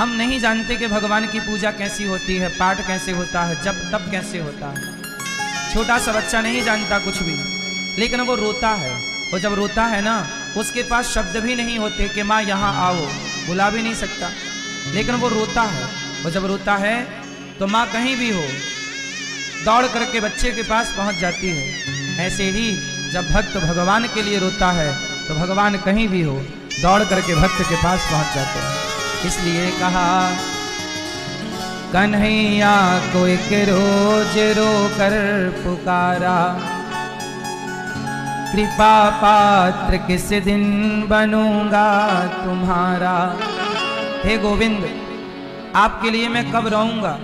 हम नहीं जानते कि भगवान की पूजा कैसी होती है, पाठ कैसे होता है, जप तप कैसे होता है। छोटा सा बच्चा नहीं जानता कुछ भी, लेकिन वो रोता है। वो जब रोता है ना, उसके पास शब्द भी नहीं होते कि माँ यहाँ आओ, बुला भी नहीं सकता, लेकिन वो रोता है। वो जब रोता है तो माँ कहीं भी हो दौड़ करके बच्चे के पास पहुंच जाती है। ऐसे ही जब भक्त भगवान के लिए रोता है तो भगवान कहीं भी हो दौड़ करके भक्त के पास पहुंच जाते हैं। इसलिए कहा कन्हैया को एक रोज रो कर पुकारा, कृपा पात्र किस दिन बनूंगा तुम्हारा। हे गोविंद, आपके लिए मैं कब रोऊंगा।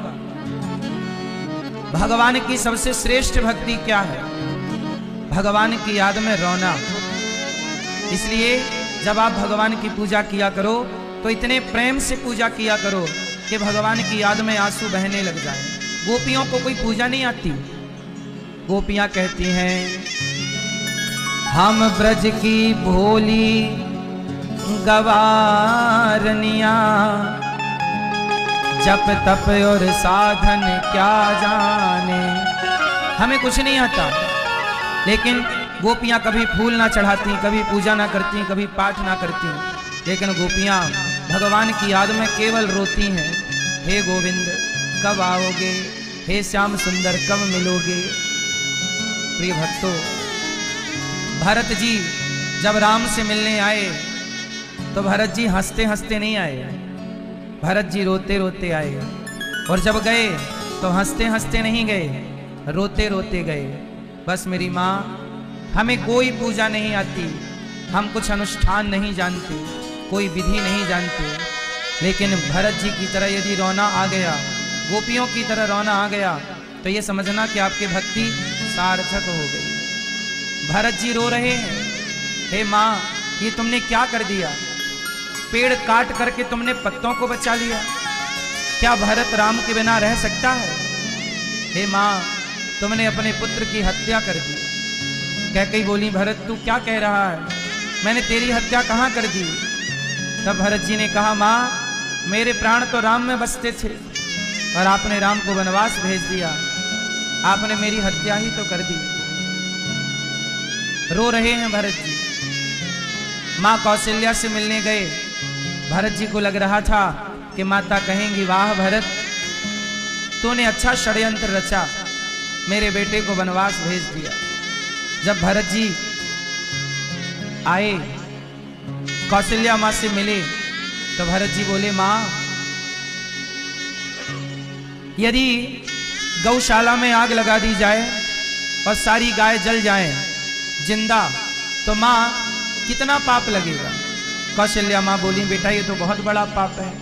भगवान की सबसे श्रेष्ठ भक्ति क्या है? भगवान की याद में रोना। इसलिए जब आप भगवान की पूजा किया करो तो इतने प्रेम से पूजा किया करो कि भगवान की याद में आंसू बहने लग जाए। गोपियों को कोई पूजा नहीं आती। गोपियां कहती हैं हम ब्रज की भोली गवारनिया, जप तप और साधन क्या जाने। हमें कुछ नहीं आता, लेकिन गोपियां कभी फूल ना चढ़ाती, कभी पूजा ना करती, कभी पाठ ना करती, लेकिन गोपियां भगवान की याद में केवल रोती हैं। हे गोविंद कब आओगे, हे श्याम सुंदर कब मिलोगे। प्रिय भक्तों, भरत जी जब राम से मिलने आए तो भरत जी हंसते हंसते नहीं आए, भरत जी रोते रोते आए। और जब गए तो हंसते हंसते नहीं गए, रोते रोते गए। बस मेरी माँ, हमें कोई पूजा नहीं आती, हम कुछ अनुष्ठान नहीं जानते, कोई विधि नहीं जानते, लेकिन भरत जी की तरह यदि रोना आ गया, गोपियों की तरह रोना आ गया, तो ये समझना कि आपकी भक्ति सार्थक हो गई। भरत जी रो रहे हैं, हे माँ ये तुमने क्या कर दिया, पेड़ काट करके तुमने पत्तों को बचा लिया, क्या भरत राम के बिना रह सकता है। हे माँ तुमने अपने पुत्र की हत्या कर दी। कैकेयी बोली भरत तू क्या कह रहा है, मैंने तेरी हत्या कहाँ कर दी। तब भरत जी ने कहा माँ मेरे प्राण तो राम में बसते थे और आपने राम को वनवास भेज दिया, आपने मेरी हत्या ही तो कर दी। रो रहे हैं भरत जी। माँ कौशल्या से मिलने गए। भरत जी को लग रहा था कि माता कहेंगी वाह भरत तूने अच्छा षड्यंत्र रचा, मेरे बेटे को वनवास भेज दिया। जब भरत जी आए कौशल्या माँ से मिले तो भरत जी बोले माँ यदि गौशाला में आग लगा दी जाए और सारी गाय जल जाएं जिंदा तो माँ कितना पाप लगेगा। कौशल्या माँ बोली बेटा ये तो बहुत बड़ा पाप है,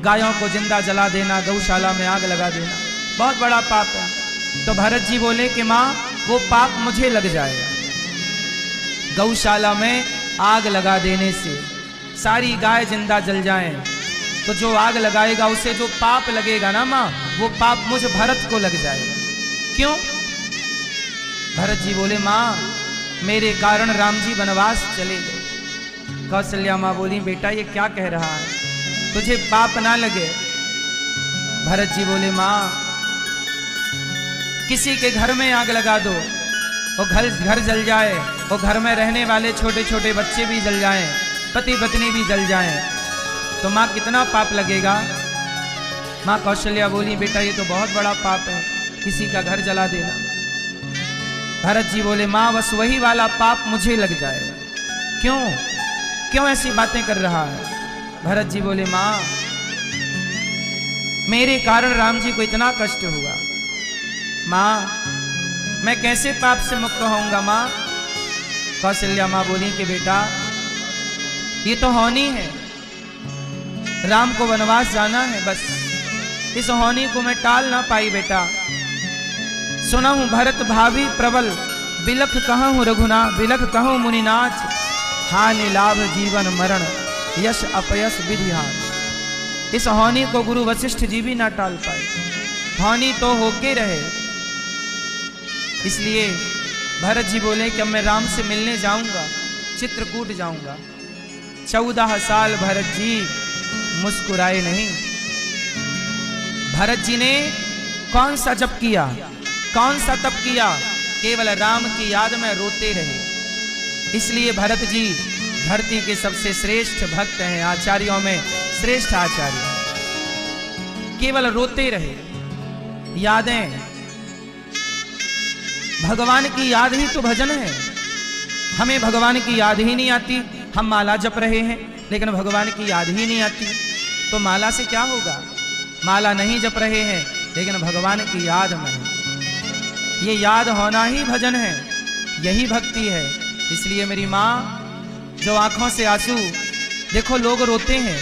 गायों को जिंदा जला देना, गौशाला में आग लगा देना बहुत बड़ा पाप है। तो भरत जी बोले कि माँ वो पाप मुझे लग जाएगा, गौशाला में आग लगा देने से सारी गाय जिंदा जल जाएं तो जो आग लगाएगा उसे जो पाप लगेगा ना माँ, वो पाप मुझ भरत को लग जाएगा। क्यों? भरत जी बोले माँ मेरे कारण राम जी वनवास चले गए। कौशल्या माँ बोली बेटा ये क्या कह रहा है, तुझे पाप ना लगे। भरत जी बोले माँ किसी के घर में आग लगा दो, वो घर जल जाए, वो घर में रहने वाले छोटे छोटे बच्चे भी जल जाएं, पति पत्नी भी जल जाएं, तो माँ कितना पाप लगेगा। माँ कौशल्या बोली बेटा ये तो बहुत बड़ा पाप है, किसी का घर जला देना। भरत जी बोले माँ बस वही वाला पाप मुझे लग जाएगा। क्यों क्यों ऐसी बातें कर रहा है। भरत जी बोले माँ मेरे कारण राम जी को इतना कष्ट हुआ, माँ मैं कैसे पाप से मुक्त होऊंगा माँ। कौशल्या माँ बोली कि बेटा ये तो होनी है, राम को वनवास जाना है, बस इस होनी को मैं टाल ना पाई बेटा। सुना हूं भरत भावी प्रबल, बिलख कहूं रघुना, बिलख कहूं मुनिनाथ, हानि लाभ जीवन मरण, यश अपयश विधि हार। इस होनी को गुरु वशिष्ठ जी भी ना टाल पाए, होनी तो होके रहे। इसलिए भरत जी बोले कि अब मैं राम से मिलने जाऊंगा, चित्रकूट जाऊंगा। 14 साल भरत जी मुस्कुराए नहीं। भरत जी ने कौन सा जप किया, कौन सा तप किया? केवल राम की याद में रोते रहे। इसलिए भरत जी धरती के सबसे श्रेष्ठ भक्त हैं, आचार्यों में श्रेष्ठ आचार्य। केवल रोते रहे। यादें, भगवान की याद ही तो भजन है। हमें भगवान की याद ही नहीं आती। हम माला जप रहे हैं लेकिन भगवान की याद ही नहीं आती, तो माला से क्या होगा? माला नहीं जप रहे हैं लेकिन भगवान की याद में है। ये याद होना ही भजन है, यही भक्ति है। इसलिए मेरी माँ, जो आंखों से आंसू, देखो लोग रोते हैं,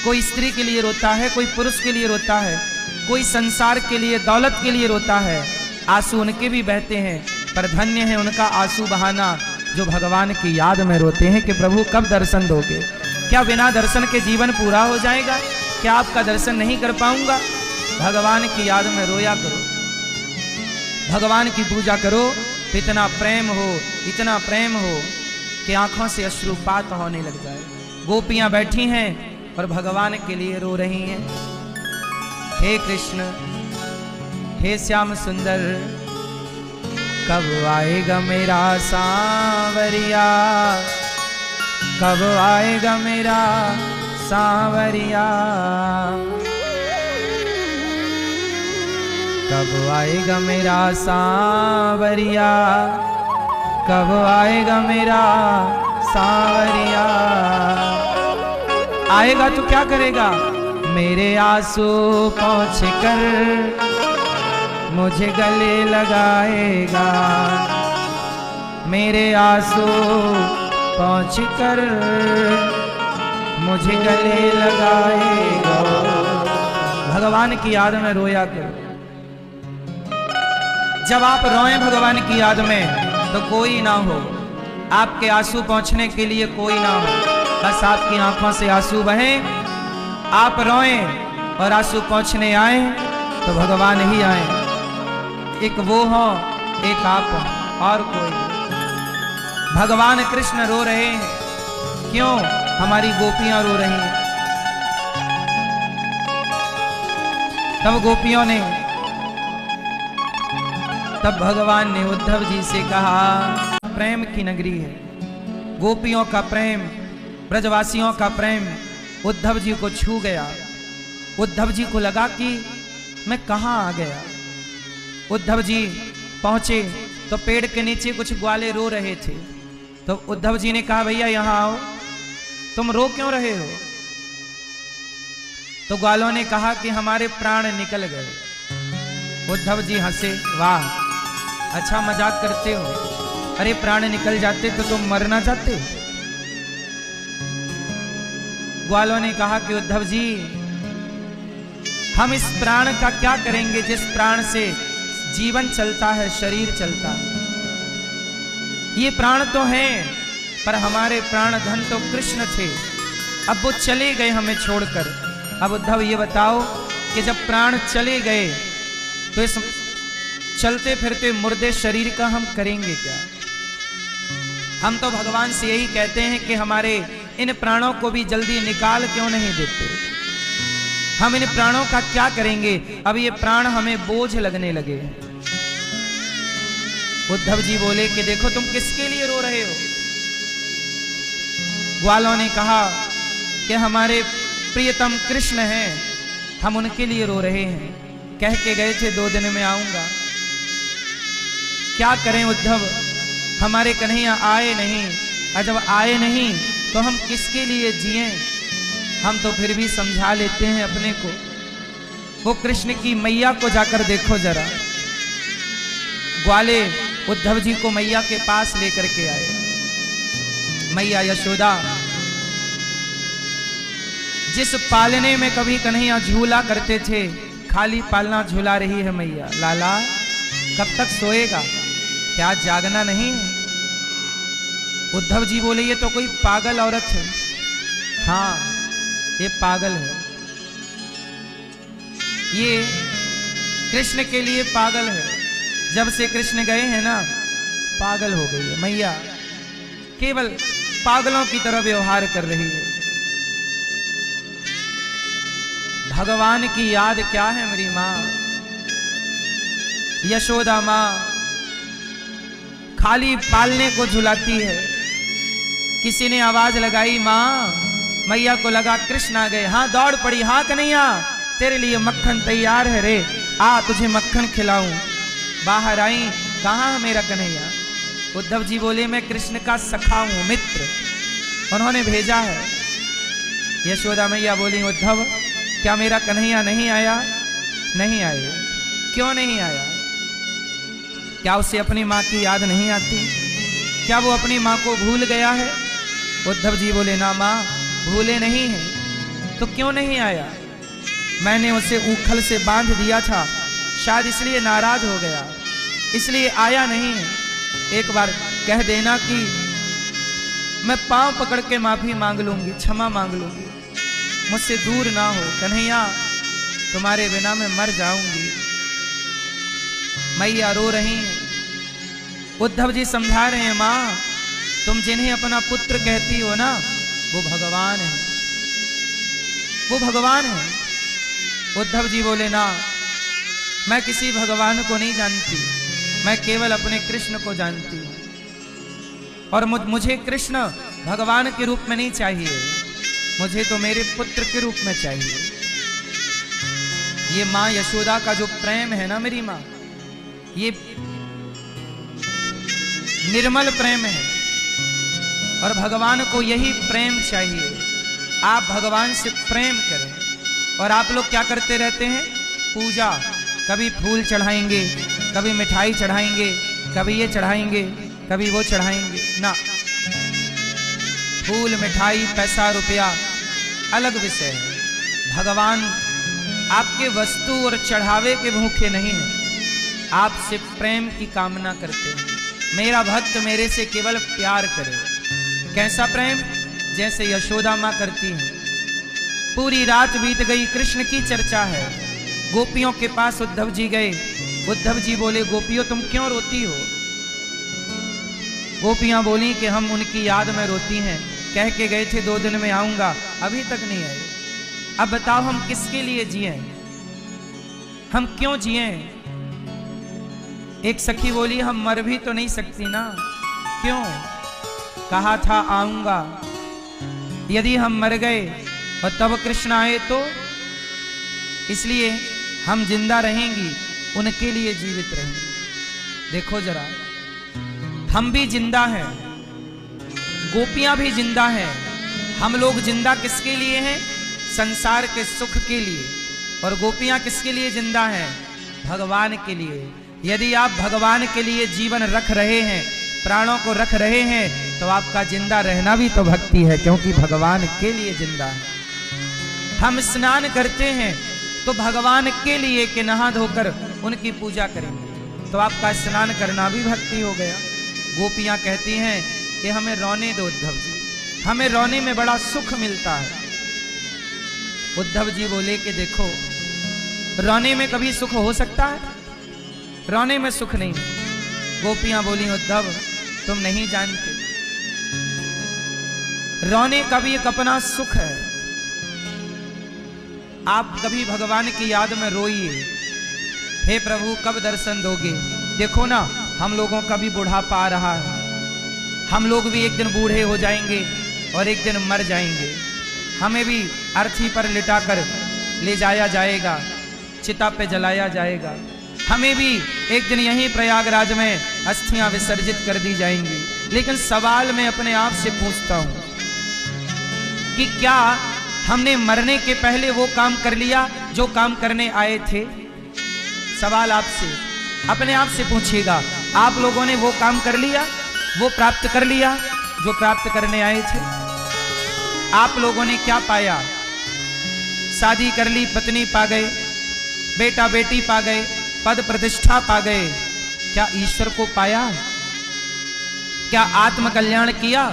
कोई स्त्री के लिए रोता है, कोई पुरुष के लिए रोता है, कोई संसार के लिए, दौलत के लिए रोता है। आंसू उनके भी बहते हैं, पर धन्य है उनका आंसू बहाना जो भगवान की याद में रोते हैं कि प्रभु कब दर्शन दोगे? क्या बिना दर्शन के जीवन पूरा हो जाएगा? क्या आपका दर्शन नहीं कर पाऊंगा? भगवान की याद में रोया करो, भगवान की पूजा करो, तो इतना प्रेम हो, इतना प्रेम हो कि आंखों से अश्रुपात होने लग जाए। गोपियां बैठी हैं और भगवान के लिए रो रही हैं। हे कृष्ण, हे श्याम सुंदर, कब आएगा मेरा सांवरिया, कब आएगा मेरा सांवरिया, कब आएगा मेरा सांवरिया, कब आएगा मेरा सांवरिया। आएगा तो क्या करेगा? मेरे आंसू पहुँच कर मुझे गले लगाएगा, मेरे आंसू पहुँच कर मुझे गले लगाएगा। भगवान की याद में रोया करो। जब आप रोएं भगवान की याद में तो कोई ना हो, आपके आंसू पहुंचने के लिए कोई ना हो, बस आपकी आंखों से आंसू बहें, आप रोएं और आंसू पहुंचने आए तो भगवान ही आए। एक वो हो, एक आप हो, और कोई। भगवान कृष्ण रो रहे हैं, क्यों? हमारी गोपियां रो रही हैं। तब गोपियों ने, तब भगवान ने उद्धव जी से कहा, प्रेम की नगरी है, गोपियों का प्रेम, ब्रजवासियों का प्रेम उद्धव जी को छू गया। उद्धव जी को लगा कि मैं कहाँ आ गया। उद्धव जी पहुंचे तो पेड़ के नीचे कुछ ग्वाले रो रहे थे। तो उद्धव जी ने कहा, भैया यहाँ आओ, तुम रो क्यों रहे हो? तो ग्वालों ने कहा कि हमारे प्राण निकल गए। उद्धव जी हंसे, वाह अच्छा मजाक करते हो, अरे प्राण निकल जाते तो तुम मर ना जाते। ग्वालों ने कहा कि उद्धव जी, हम इस प्राण का क्या करेंगे जिस प्राण से जीवन चलता है, शरीर चलता है। ये प्राण तो हैं, पर हमारे प्राण धन तो कृष्ण थे, अब वो चले गए हमें छोड़कर। अब उद्धव ये बताओ कि जब प्राण चले गए तो इस चलते फिरते मुर्दे शरीर का हम करेंगे क्या? हम तो भगवान से यही कहते हैं कि हमारे इन प्राणों को भी जल्दी निकाल क्यों नहीं देते? हम इन प्राणों का क्या करेंगे? अब ये प्राण हमें बोझ लगने लगे। उद्धव जी बोले कि देखो तुम किसके लिए रो रहे हो? ग्वालों ने कहा कि हमारे प्रियतम कृष्ण हैं, हम उनके लिए रो रहे हैं, कह के गए थे 2 दिन में आऊंगा। क्या करें उद्धव, हमारे कन्हैया आए नहीं, और जब आए नहीं तो हम किसके लिए जिएं? हम तो फिर भी समझा लेते हैं अपने को। वो कृष्ण की मैया को जाकर देखो जरा। ग्वाले उद्धव जी को मैया के पास लेकर के आए। मैया यशोदा, जिस पालने में कभी कन्हैया झूला करते थे, खाली पालना झूला रही है मैया। लाला कब तक सोएगा, क्या जागना नहीं है? उद्धव जी बोले, ये तो कोई पागल औरत है। हाँ, ये पागल है, ये कृष्ण के लिए पागल है। जब से कृष्ण गए हैं ना, पागल हो गई है मैया, केवल पागलों की तरह व्यवहार कर रही है। भगवान की याद क्या है मेरी माँ। यशोदा माँ खाली पालने को झुलाती है। किसी ने आवाज लगाई माँ, मैया को लगा कृष्ण आ गए। हाँ दौड़ पड़ी, हाँ कन्हैया तेरे लिए मक्खन तैयार है रे, आ तुझे मक्खन खिलाऊं। बाहर आई, कहाँ मेरा कन्हैया। उद्धव जी बोले मैं कृष्ण का सखा हूं, मित्र, उन्होंने भेजा है। यशोदा मैया बोली उद्धव क्या मेरा कन्हैया नहीं आया? नहीं आए। क्यों नहीं आया? क्या उसे अपनी माँ की याद नहीं आती? क्या वो अपनी माँ को भूल गया है? उद्धव जी बोले ना माँ, भूले नहीं है। तो क्यों नहीं आया? मैंने उसे ऊखल से बांध दिया था, शायद इसलिए नाराज हो गया, इसलिए आया नहीं है। एक बार कह देना कि मैं पांव पकड़ के माफी मांग लूंगी, क्षमा मांग लूंगी, मुझसे दूर ना हो कन्हैया, तुम्हारे बिना मैं मर जाऊंगी। मैया रो रही हैं। उद्धव जी समझा रहे हैं मां, तुम जिन्हें अपना पुत्र कहती हो ना, वो भगवान है, वो भगवान है। उद्धव जी बोले ना, मैं किसी भगवान को नहीं जानती, मैं केवल अपने कृष्ण को जानती हूं। और मुझे कृष्ण भगवान के रूप में नहीं चाहिए, मुझे तो मेरे पुत्र के रूप में चाहिए। ये मां यशोदा का जो प्रेम है ना मेरी मां, ये निर्मल प्रेम है। और भगवान को यही प्रेम चाहिए। आप भगवान से प्रेम करें। और आप लोग क्या करते रहते हैं? पूजा, कभी फूल चढ़ाएंगे, कभी मिठाई चढ़ाएंगे, कभी ये चढ़ाएंगे, कभी वो चढ़ाएंगे ना। फूल, मिठाई, पैसा, रुपया अलग विषय है। भगवान आपके वस्तु और चढ़ावे के भूखे नहीं हैं, आपसे प्रेम की कामना करते हैं। मेरा भक्त मेरे से केवल प्यार करे। कैसा प्रेम? जैसे यशोदा माँ करती हैं। पूरी रात बीत गई, कृष्ण की चर्चा है। गोपियों के पास उद्धव जी गए। उद्धव जी बोले गोपियों तुम क्यों रोती हो? गोपियां बोली कि हम उनकी याद में रोती हैं, कह के गए थे 2 दिन में आऊंगा, अभी तक नहीं आए। अब बताओ हम किसके लिए जिए, हम क्यों जिए? एक सखी बोली हम मर भी तो नहीं सकती ना। क्यों? कहा था आऊंगा, यदि हम मर गए और तब कृष्ण आए तो, इसलिए हम जिंदा रहेंगी, उनके लिए जीवित रहेंगे। देखो जरा, हम भी जिंदा हैं, गोपियां भी जिंदा हैं। हम लोग जिंदा किसके लिए हैं? संसार के सुख के लिए। और गोपियां किसके लिए जिंदा हैं? भगवान के लिए। यदि आप भगवान के लिए जीवन रख रहे हैं, प्राणों को रख रहे हैं, तो आपका जिंदा रहना भी तो भक्ति है, क्योंकि भगवान के लिए जिंदा है। हम स्नान करते हैं तो भगवान के लिए कि नहा धोकर उनकी पूजा करेंगे, तो आपका स्नान करना भी भक्ति हो गया। गोपियां कहती हैं कि हमें रोने दो उद्धव जी, हमें रोने में बड़ा सुख मिलता है। उद्धव जी बोले कि देखो, रोने में कभी सुख हो सकता है? रोने में सुख नहीं। गोपियां बोली उद्धव तुम नहीं जानते, रोने का भी एक अपना सुख है। आप कभी भगवान की याद में रोइए, हे प्रभु कब दर्शन दोगे? देखो ना, हम लोगों का भी बुढ़ापा आ रहा है, हम लोग भी एक दिन बूढ़े हो जाएंगे और एक दिन मर जाएंगे। हमें भी अर्थी पर लिटाकर ले जाया जाएगा, चिता पे जलाया जाएगा। हमें भी एक दिन यहीं प्रयागराज में अस्थियां विसर्जित कर दी जाएंगी। लेकिन सवाल मैं अपने आप से पूछता हूं कि क्या हमने मरने के पहले वो काम कर लिया जो काम करने आए थे? सवाल आपसे, अपने आप से पूछिएगा, आप लोगों ने वो काम कर लिया, वो प्राप्त कर लिया जो प्राप्त करने आए थे? आप लोगों ने क्या पाया? शादी कर ली, पत्नी पा गए, बेटा बेटी पा गए, पद प्रतिष्ठा पा गए। क्या ईश्वर को पाया? क्या आत्म कल्याण किया?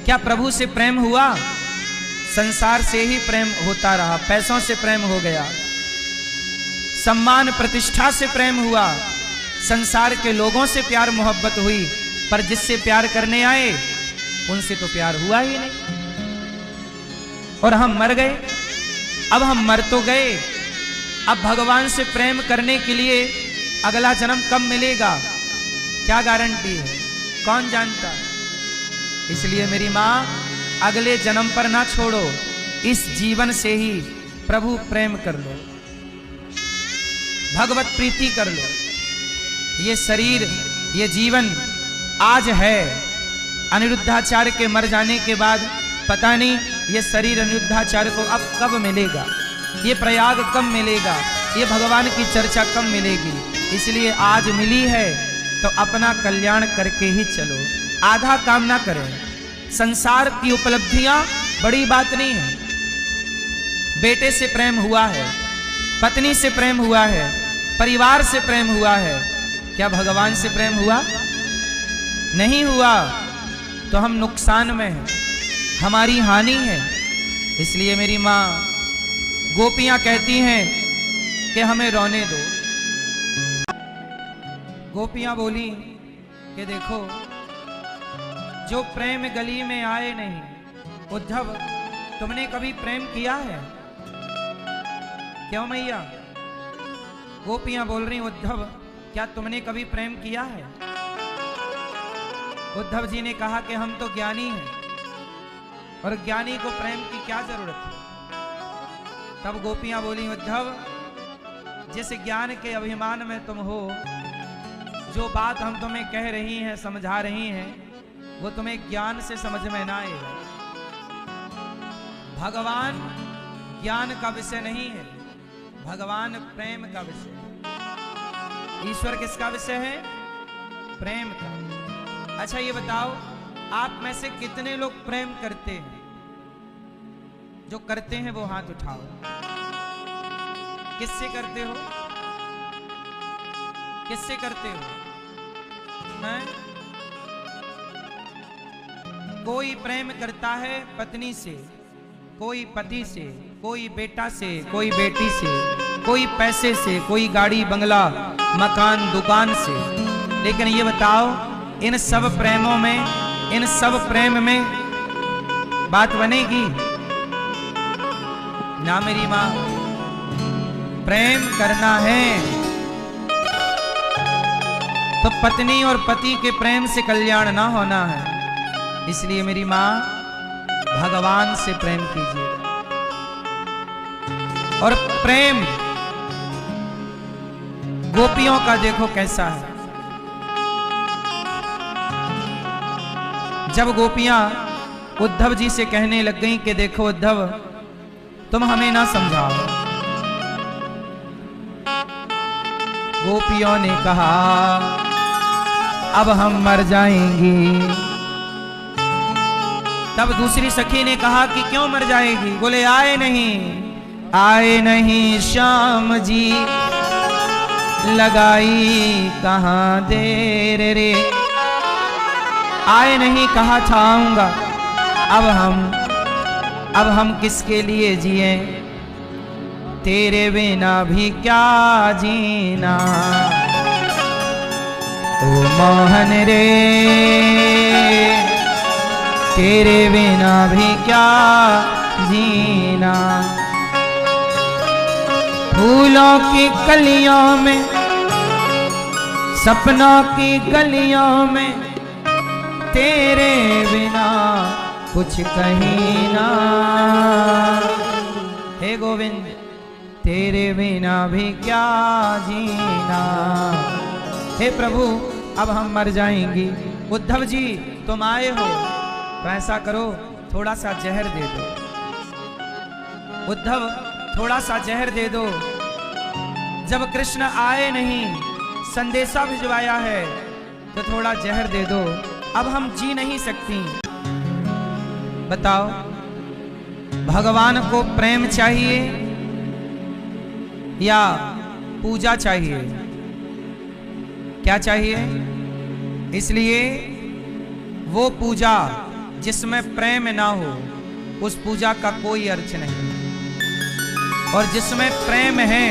क्या प्रभु से प्रेम हुआ? संसार से ही प्रेम होता रहा, पैसों से प्रेम हो गया, सम्मान प्रतिष्ठा से प्रेम हुआ, संसार के लोगों से प्यार मोहब्बत हुई, पर जिससे प्यार करने आए उनसे तो प्यार हुआ ही नहीं। और हम मर गए, अब हम मर तो गए, अब भगवान से प्रेम करने के लिए अगला जन्म कब मिलेगा, क्या गारंटी है, कौन जानता। इसलिए मेरी माँ, अगले जन्म पर ना छोड़ो, इस जीवन से ही प्रभु प्रेम कर लो, भगवत प्रीति कर लो। ये शरीर, ये जीवन आज है, अनिरुद्धाचार्य के मर जाने के बाद पता नहीं ये शरीर अनिरुद्धाचार्य को अब कब मिलेगा, ये प्रयाग कब मिलेगा, ये भगवान की चर्चा कब मिलेगी। इसलिए आज मिली है तो अपना कल्याण करके ही चलो, आधा काम ना करें। संसार की उपलब्धियां बड़ी बात नहीं है। बेटे से प्रेम हुआ है, पत्नी से प्रेम हुआ है, परिवार से प्रेम हुआ है, क्या भगवान से प्रेम हुआ? नहीं हुआ, तो हम नुकसान में हैं, हमारी हानि है। इसलिए मेरी माँ, गोपियां कहती हैं कि हमें रोने दो। गोपियां बोली कि देखो, जो प्रेम गली में आए नहीं, उद्धव तुमने कभी प्रेम किया है? क्यों मैया? गोपियां बोल रही, उद्धव क्या तुमने कभी प्रेम किया है? उद्धव जी ने कहा कि हम तो ज्ञानी हैं और ज्ञानी को प्रेम की क्या जरूरत है। तब गोपियां बोली, उद्धव जिस ज्ञान के अभिमान में तुम हो, जो बात हम तुम्हें कह रही हैं, समझा रही हैं, वो तुम्हें ज्ञान से समझ में ना आएगा। भगवान ज्ञान का विषय नहीं है, भगवान प्रेम का विषय है। ईश्वर किसका विषय है? प्रेम का। अच्छा ये बताओ, आप में से कितने लोग प्रेम करते हैं? जो करते हैं वो हाथ उठाओ। किससे करते हो? किससे करते हो? हैं? कोई प्रेम करता है पत्नी से, कोई पति से, कोई बेटा से, कोई बेटी से, कोई पैसे से, कोई गाड़ी बंगला मकान दुकान से। लेकिन ये बताओ, इन सब प्रेमों में, इन सब प्रेम में बात बनेगी ना मेरी माँ? प्रेम करना है तो पत्नी और पति के प्रेम से कल्याण ना होना है। इसलिए मेरी माँ, भगवान से प्रेम कीजिएगा। और प्रेम गोपियों का देखो कैसा है। जब गोपियां उद्धव जी से कहने लग गईं कि देखो उद्धव, तुम हमें ना समझाओ, गोपियों ने कहा अब हम मर जाएंगी। तब दूसरी सखी ने कहा कि क्यों मर जाएगी? बोले आए नहीं श्याम जी, लगाई कहां देर रे। आए नहीं, कहा था आऊंगा। अब हम किसके लिए जिए, तेरे बिना भी क्या जीना। ओ मोहन रे, तेरे बिना भी क्या जीना। फूलों की कलियों में, सपनों की गलियों में, तेरे बिना कुछ कहीं ना। हे गोविंद, तेरे बिना भी क्या जीना। हे प्रभु, अब हम मर जाएंगी। उद्धव जी तुम आए हो तो ऐसा करो, थोड़ा सा जहर दे दो। उद्धव थोड़ा सा जहर दे दो। जब कृष्ण आए नहीं, संदेशा भिजवाया है, तो थोड़ा जहर दे दो। अब हम जी नहीं सकती। बताओ, भगवान को प्रेम चाहिए या पूजा चाहिए? क्या चाहिए? इसलिए वो पूजा जिसमें प्रेम ना हो, उस पूजा का कोई अर्थ नहीं। और जिसमें प्रेम है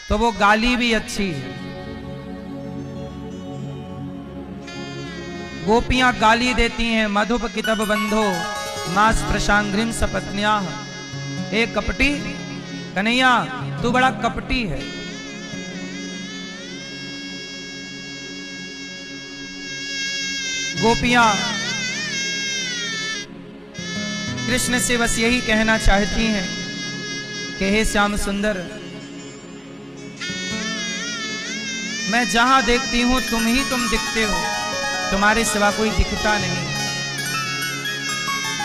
तो वो गाली भी अच्छी है। गोपियां गाली देती हैं, मधुप कितब बंधो मास प्रशांग्रिम सपत्न्याः। ए कपटी, कन्हैया तू बड़ा कपटी है। गोपियां कृष्ण से बस यही कहना चाहती हैं कि हे श्याम सुंदर, मैं जहां देखती हूं तुम दिखते हो, तुम्हारे सिवा कोई दिखता नहीं।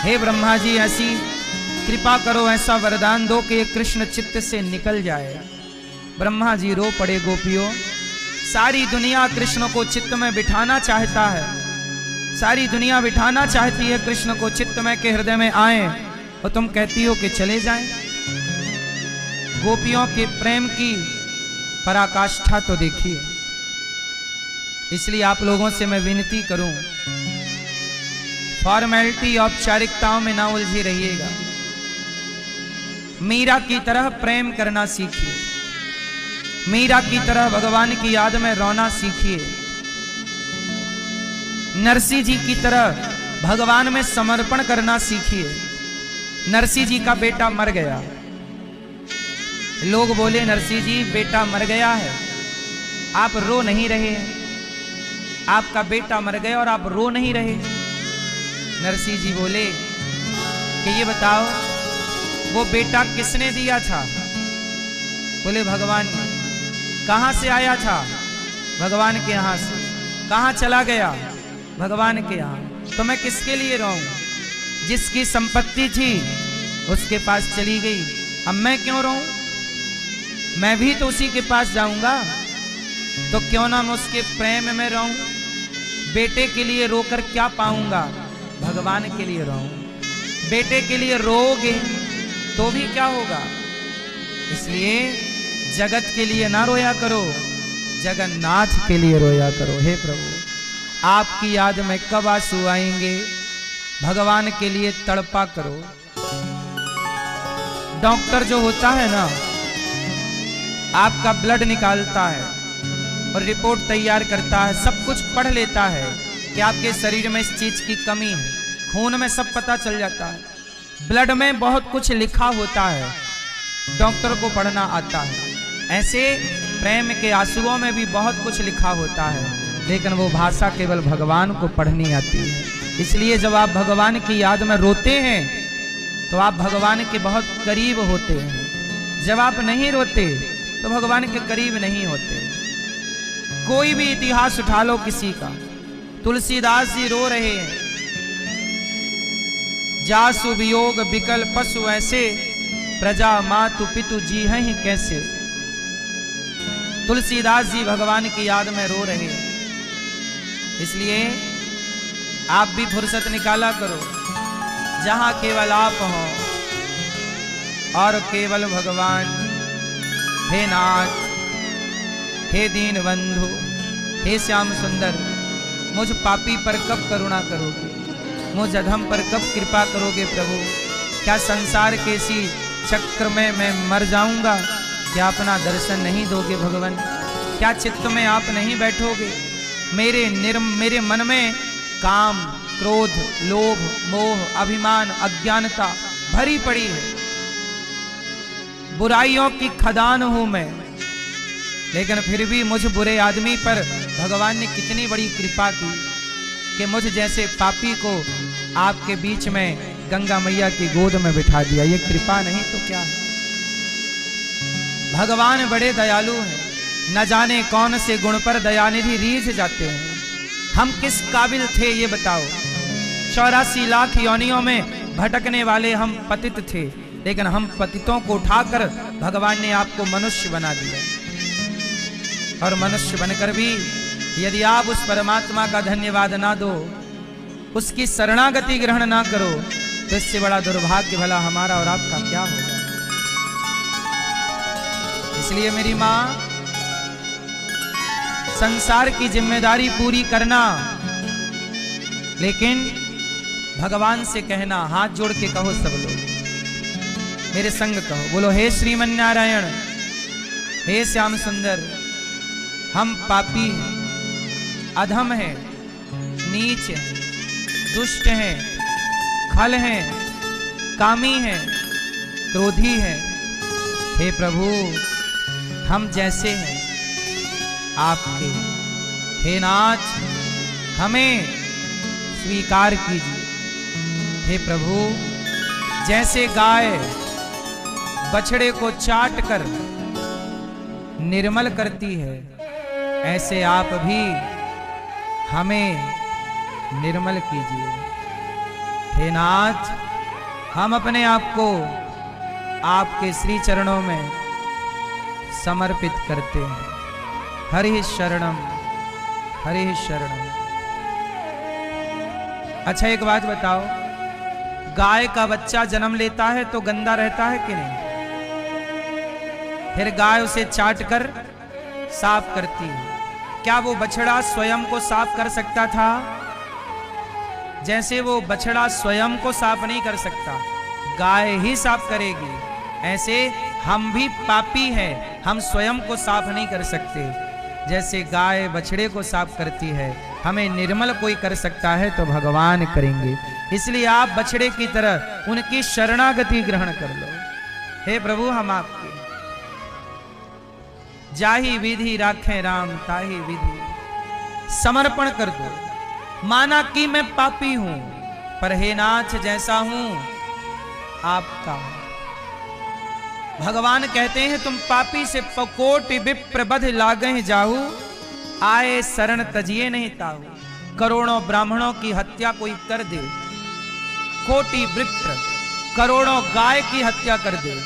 हे ब्रह्मा जी, ऐसी कृपा करो, ऐसा वरदान दो कि ये कृष्ण चित्त से निकल जाए। ब्रह्मा जी रो पड़े। गोपियों, सारी दुनिया कृष्ण को चित्त में बिठाना चाहता है, सारी दुनिया बिठाना चाहती है कृष्ण को चित्त में के हृदय में आए, और तुम कहती हो कि चले जाएं। गोपियों के प्रेम की पराकाष्ठा तो देखिए। इसलिए आप लोगों से मैं विनती करूं, फॉर्मेलिटी औपचारिकताओं में ना उलझे रहिएगा। मीरा की तरह प्रेम करना सीखिए, मीरा की तरह भगवान की याद में रोना सीखिए, नरसिंह जी की तरह भगवान में समर्पण करना सीखिए। नरसिंह जी का बेटा मर गया, लोग बोले नरसिंह जी बेटा मर गया है, आप रो नहीं रहे हैं, आपका बेटा मर गया और आप रो नहीं रहे। नरसिंह जी बोले कि ये बताओ वो बेटा किसने दिया था? बोले भगवान ने। कहां से आया था? भगवान के यहां से। कहां चला गया? भगवान के यहां। तो मैं किसके लिए रोऊं? जिसकी संपत्ति थी उसके पास चली गई, अब मैं क्यों रोऊं? मैं भी तो उसी के पास जाऊंगा, तो क्यों ना मैं उसके प्रेम में रहूं। बेटे के लिए रोकर क्या पाऊंगा? भगवान के लिए रोऊं। बेटे के लिए रोओगे तो भी क्या होगा? इसलिए जगत के लिए ना रोया करो, जगन्नाथ के लिए रोया करो। हे प्रभु, आपकी याद में कब आंसू आएंगे? भगवान के लिए तड़पा करो। डॉक्टर जो होता है ना, आपका ब्लड निकालता है और रिपोर्ट तैयार करता है, सब कुछ पढ़ लेता है कि आपके शरीर में इस चीज की कमी है, खून में सब पता चल जाता है, ब्लड में बहुत कुछ लिखा होता है, डॉक्टर को पढ़ना आता है। ऐसे प्रेम के आंसुओं में भी बहुत कुछ लिखा होता है, लेकिन वो भाषा केवल भगवान को पढ़नी आती है। इसलिए जब आप भगवान की याद में रोते हैं तो आप भगवान के बहुत करीब होते हैं। जब आप नहीं रोते तो भगवान के करीब नहीं होते। कोई भी इतिहास उठा लो किसी का, तुलसीदास जी रो रहे हैं, जासु वियोग बिकल पशु ऐसे, प्रजा मातु पितु जी हैं ही कैसे। तुलसीदास जी भगवान की याद में रो रहे हैं। इसलिए आप भी फुर्सत निकाला करो, जहां केवल आप हो और केवल भगवान। हे नाथ, हे दीन बंधु, हे श्याम सुंदर, मुझ पापी पर कब करुणा करोगे? मुझ अधम पर कब कृपा करोगे प्रभु? क्या संसार के इसी चक्र में मैं मर जाऊंगा? क्या अपना दर्शन नहीं दोगे भगवान? क्या चित्त में आप नहीं बैठोगे? मेरे मन में काम, क्रोध, लोभ, मोह, अभिमान, अज्ञानता भरी पड़ी है। बुराइयों की खदान हूं मैं, लेकिन फिर भी मुझ बुरे आदमी पर भगवान ने कितनी बड़ी कृपा की कि मुझ जैसे पापी को आपके बीच में गंगा मैया की गोद में बिठा दिया। ये कृपा नहीं तो क्या है? भगवान बड़े दयालु हैं, न जाने कौन से गुण पर दयानिधि रीझ जाते हैं। हम किस काबिल थे ये बताओ? 84 लाख योनियों में भटकने वाले हम पतित थे, लेकिन हम पतितों को उठाकर भगवान ने आपको मनुष्य बना दिया। और मनुष्य बनकर भी यदि आप उस परमात्मा का धन्यवाद ना दो, उसकी शरणागति ग्रहण ना करो, तो इससे बड़ा दुर्भाग्य भला हमारा और आपका क्या होगा। इसलिए मेरी मां, संसार की जिम्मेदारी पूरी करना, लेकिन भगवान से कहना, हाथ जोड़ के कहो सब लोग, मेरे संग कहो, बोलो हे श्रीमन नारायण, हे श्याम सुंदर, हम पापी हैं, अधम हैं, नीच हैं, दुष्ट हैं, खल हैं, कामी हैं, क्रोधी हैं। हे प्रभु, हम जैसे हैं आपके, हे नाथ हमें स्वीकार कीजिए। हे प्रभु, जैसे गाय बछड़े को चाट कर निर्मल करती है, ऐसे आप भी हमें निर्मल कीजिए। हे नाथ, हम अपने आप को आपके श्री चरणों में समर्पित करते हैं। हरि शरणम, हरि शरणम। अच्छा एक बात बताओ, गाय का बच्चा जन्म लेता है तो गंदा रहता है कि नहीं? फिर गाय उसे चाट कर साफ करती है। क्या वो बछड़ा स्वयं को साफ कर सकता था? जैसे वो बछड़ा स्वयं को साफ नहीं कर सकता, गाय ही साफ करेगी, ऐसे हम भी पापी हैं, हम स्वयं को साफ नहीं कर सकते। जैसे गाय बछड़े को साफ करती है, हमें निर्मल कोई कर सकता है तो भगवान करेंगे। इसलिए आप बछड़े की तरह उनकी शरणागति ग्रहण कर लो। हे प्रभु, हम आपके जाहि विधि राखें राम, ताहि विधि समर्पण कर दो। माना कि मैं पापी हूं, पर हे नाथ जैसा हूं आपका हूं। भगवान कहते हैं, तुम पापी से पकोटि विप्र बध लागहि जाहू, आए शरण तजिए नहीं ताहू। करोड़ों ब्राह्मणों की हत्या कोई कर दे, कोटि विप्र करोड़ों गाय की हत्या कर दे,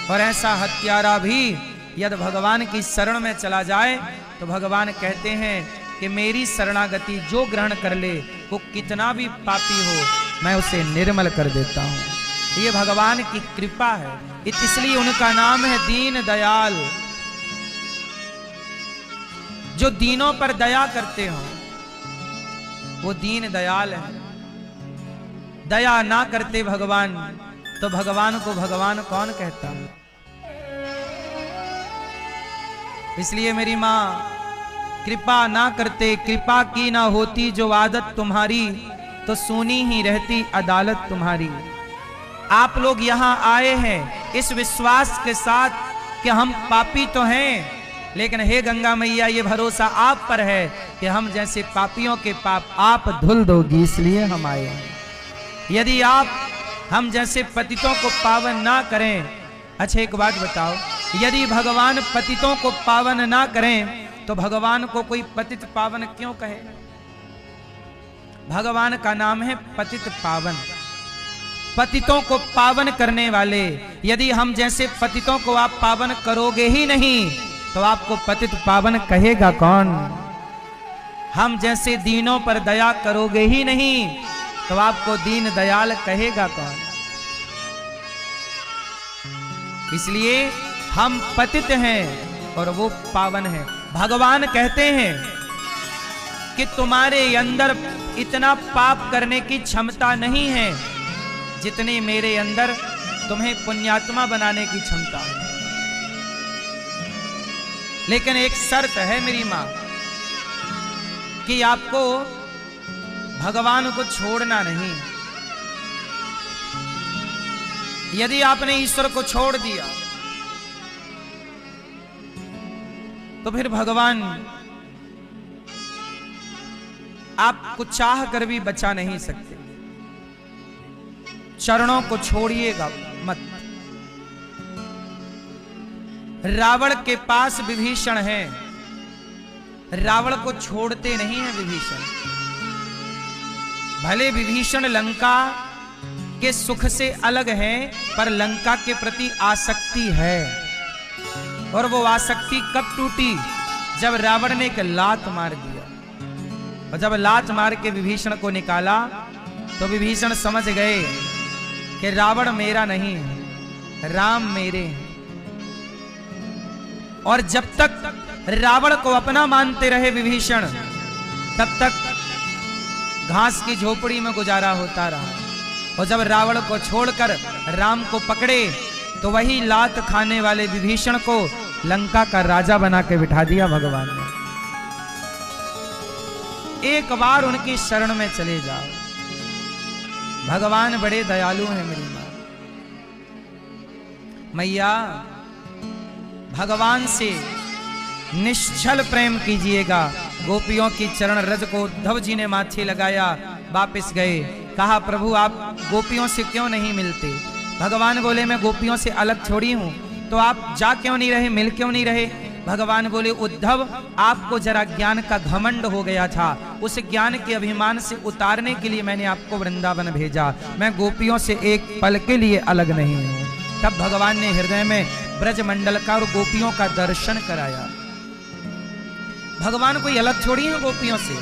और ऐसा हत्यारा भी यदि भगवान की शरण में चला जाए तो भगवान कहते हैं कि मेरी शरणागति जो ग्रहण कर ले, वो कितना भी पापी हो, मैं उसे निर्मल कर देता हूं। ये भगवान की कृपा है, इसलिए उनका नाम है दीन दयाल। जो दीनों पर दया करते हो वो दीन दयाल है। दया ना करते भगवान तो भगवान को भगवान कौन कहता? इसलिए मेरी मां, कृपा ना करते, कृपा की ना होती जो आदत तुम्हारी, तो सुनी ही रहती अदालत तुम्हारी। आप लोग यहां आए हैं इस विश्वास के साथ कि हम पापी तो हैं, लेकिन हे गंगा मैया, ये भरोसा आप पर है कि हम जैसे पापियों के पाप आप धुल दोगी, इसलिए हम आए हैं। यदि आप हम जैसे पतितों को पावन ना करें, अच्छा एक बात बताओ, यदि भगवान पतितों को पावन ना करें तो भगवान को कोई पतित पावन क्यों कहे? भगवान का नाम है पतित पावन, पतितों को पावन करने वाले। यदि हम जैसे पतितों को आप पावन करोगे ही नहीं तो आपको पतित पावन कहेगा कौन? हम जैसे दीनों पर दया करोगे ही नहीं तो आपको दीन दयाल कहेगा कौन? इसलिए हम पतित हैं और वो पावन है। भगवान कहते हैं कि तुम्हारे अंदर इतना पाप करने की क्षमता नहीं है जितनी मेरे अंदर तुम्हें पुण्यात्मा बनाने की क्षमता है। लेकिन एक शर्त है मेरी मां कि आपको भगवान को छोड़ना नहीं। यदि आपने ईश्वर को छोड़ दिया तो फिर भगवान आपको चाह कर भी बचा नहीं सकते। चरणों को छोड़िएगा मत। रावण के पास विभीषण है, रावण को छोड़ते नहीं है विभीषण। भले विभीषण लंका के सुख से अलग है, पर लंका के प्रति आसक्ति है। और वो आसक्ति कब टूटी? जब रावण ने एक लात मार दिया, और जब लात मार के विभीषण को निकाला तो विभीषण समझ गए कि रावण मेरा नहीं है, राम मेरे हैं। और जब तक रावण को अपना मानते रहे विभीषण, तब तक घास की झोपड़ी में गुजारा होता रहा। और जब रावण को छोड़कर राम को पकड़े तो वही लात खाने वाले विभीषण को लंका का राजा बना के बिठा दिया भगवान ने। एक बार उनकी शरण में चले जाओ, भगवान बड़े दयालु हैं मेरी मां। मैया भगवान से निश्चल प्रेम कीजिएगा। गोपियों की चरण रज को उद्धव जी ने माथे लगाया, वापस गए। कहा प्रभु आप गोपियों से क्यों नहीं मिलते? भगवान बोले मैं गोपियों से अलग थोड़ी हूं, तो आप जा क्यों नहीं रहे, मिल क्यों नहीं रहे? भगवान बोले उद्धव आपको जरा ज्ञान का घमंड हो गया था, उस ज्ञान के अभिमान से उतारने के लिए मैंने आपको वृंदावन भेजा। मैं गोपियों से एक पल के लिए अलग नहीं हूं। तब भगवान ने हृदय में ब्रजमंडल का और गोपियों का दर्शन कराया। भगवान कोई अलग छोड़ी है गोपियों से।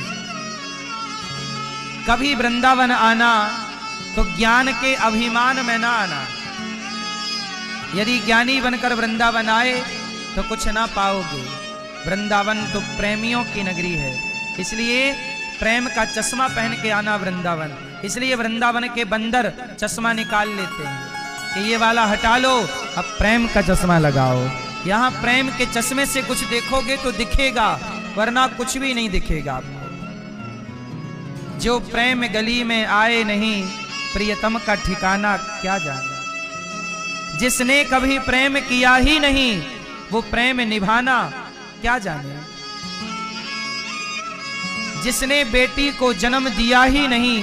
कभी वृंदावन आना तो ज्ञान के अभिमान में ना आना। यदि ज्ञानी बनकर वृंदावन आए तो कुछ ना पाओगे। वृंदावन तो प्रेमियों की नगरी है, इसलिए प्रेम का चश्मा पहन के आना वृंदावन। इसलिए वृंदावन के बंदर चश्मा निकाल लेते हैं कि ये वाला हटा लो, अब प्रेम का चश्मा लगाओ। यहाँ प्रेम के चश्मे से कुछ देखोगे तो दिखेगा, वरना कुछ भी नहीं दिखेगा आपको। जो प्रेम गली में आए नहीं, प्रियतम का ठिकाना क्या जाने। जिसने कभी प्रेम किया ही नहीं, वो प्रेम निभाना क्या जाने। जिसने बेटी को जन्म दिया ही नहीं,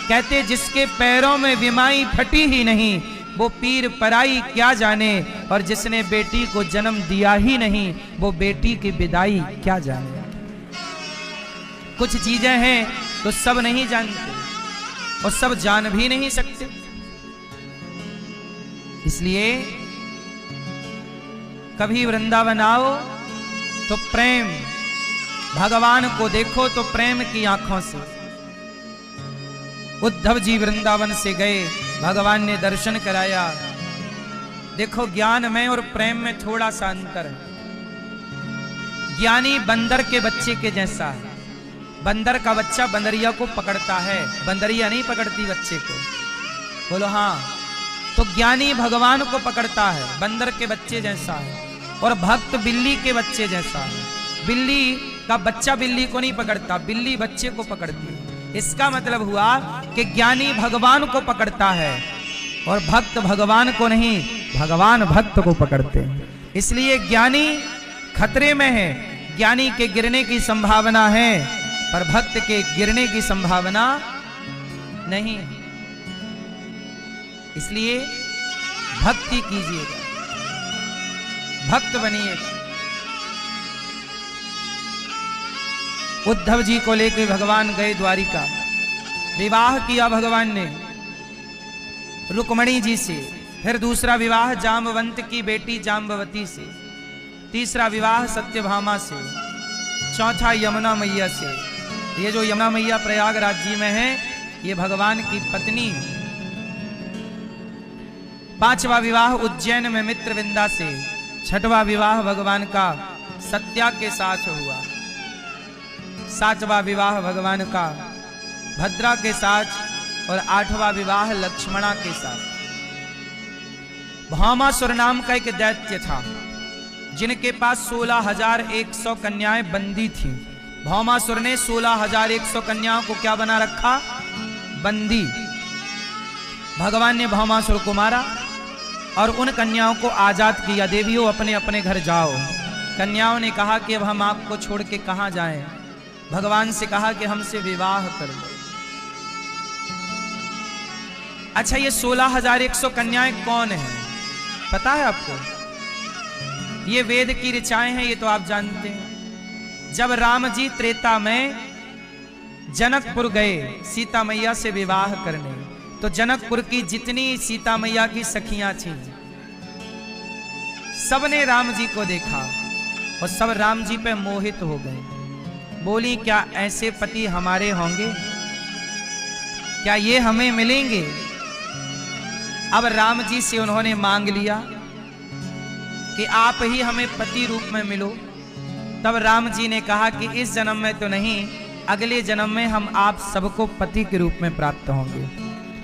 कहते जिसके पैरों में विमाई फटी ही नहीं, वो पीर पराई क्या जाने। और जिसने बेटी को जन्म दिया ही नहीं, वो बेटी की विदाई क्या जाने। कुछ चीजें हैं तो सब नहीं जानते और सब जान भी नहीं सकते। इसलिए कभी वृंदावन आओ तो प्रेम, भगवान को देखो तो प्रेम की आंखों से। उद्धव जी वृंदावन से गए, भगवान ने दर्शन कराया। देखो ज्ञान में और प्रेम में थोड़ा सा अंतर है। ज्ञानी बंदर के बच्चे के जैसा है। बंदर का बच्चा बंदरिया को पकड़ता है, बंदरिया नहीं पकड़ती बच्चे को। बोलो हाँ। तो ज्ञानी भगवान को पकड़ता है, बंदर के बच्चे जैसा है। और भक्त बिल्ली के बच्चे जैसा है। बिल्ली का बच्चा बिल्ली को नहीं पकड़ता, बिल्ली बच्चे को पकड़ती है। इसका मतलब हुआ कि ज्ञानी भगवान को पकड़ता है और भक्त भगवान को नहीं, भगवान भक्त को पकड़ते हैं। इसलिए ज्ञानी खतरे में है, ज्ञानी के गिरने की संभावना है, पर भक्त के गिरने की संभावना नहीं। इसलिए भक्ति कीजिएगा, भक्त बनिएगा। उद्धव जी को लेकर भगवान गए द्वारिका। विवाह किया भगवान ने रुक्मणी जी से, फिर दूसरा विवाह जाम्बवंत की बेटी जाम्बवती से, तीसरा विवाह सत्यभामा से, चौथा यमुना मैया से। ये जो यमुना मैया प्रयागराज जी में है, ये भगवान की पत्नी। पांचवा विवाह उज्जैन में मित्रविंदा से, छठवां विवाह भगवान का सत्या के साथ हुआ, सातवां विवाह भगवान का भद्रा के साथ और आठवां विवाह लक्ष्मणा के साथ। भामासुर नाम का एक दैत्य था जिनके पास 16,100 कन्याएं बंदी थी। भामासुर ने 16,100 कन्याओं को क्या बना रखा? बंदी। भगवान ने भामासुर को मारा और उन कन्याओं को आजाद किया। देवियों अपने अपने घर जाओ। कन्याओं ने कहा कि अब हम आपको छोड़ के कहां जाएं। भगवान से कहा कि हमसे विवाह कर लो। अच्छा, ये 16,100 कन्याएं कौन हैं? पता है आपको? ये वेद की ऋचाएं हैं, ये तो आप जानते हैं। जब राम जी त्रेता में जनकपुर गए सीता मैया से विवाह करने, तो जनकपुर की जितनी सीता मैया की सखियां थीं, सबने राम जी को देखा और सब राम जी पे मोहित हो गए। बोली क्या ऐसे पति हमारे होंगे? क्या ये हमें मिलेंगे? अब राम जी से उन्होंने मांग लिया कि आप ही हमें पति रूप में मिलो। तब राम जी ने कहा कि इस जन्म में तो नहीं, अगले जन्म में हम आप सबको पति के रूप में प्राप्त होंगे।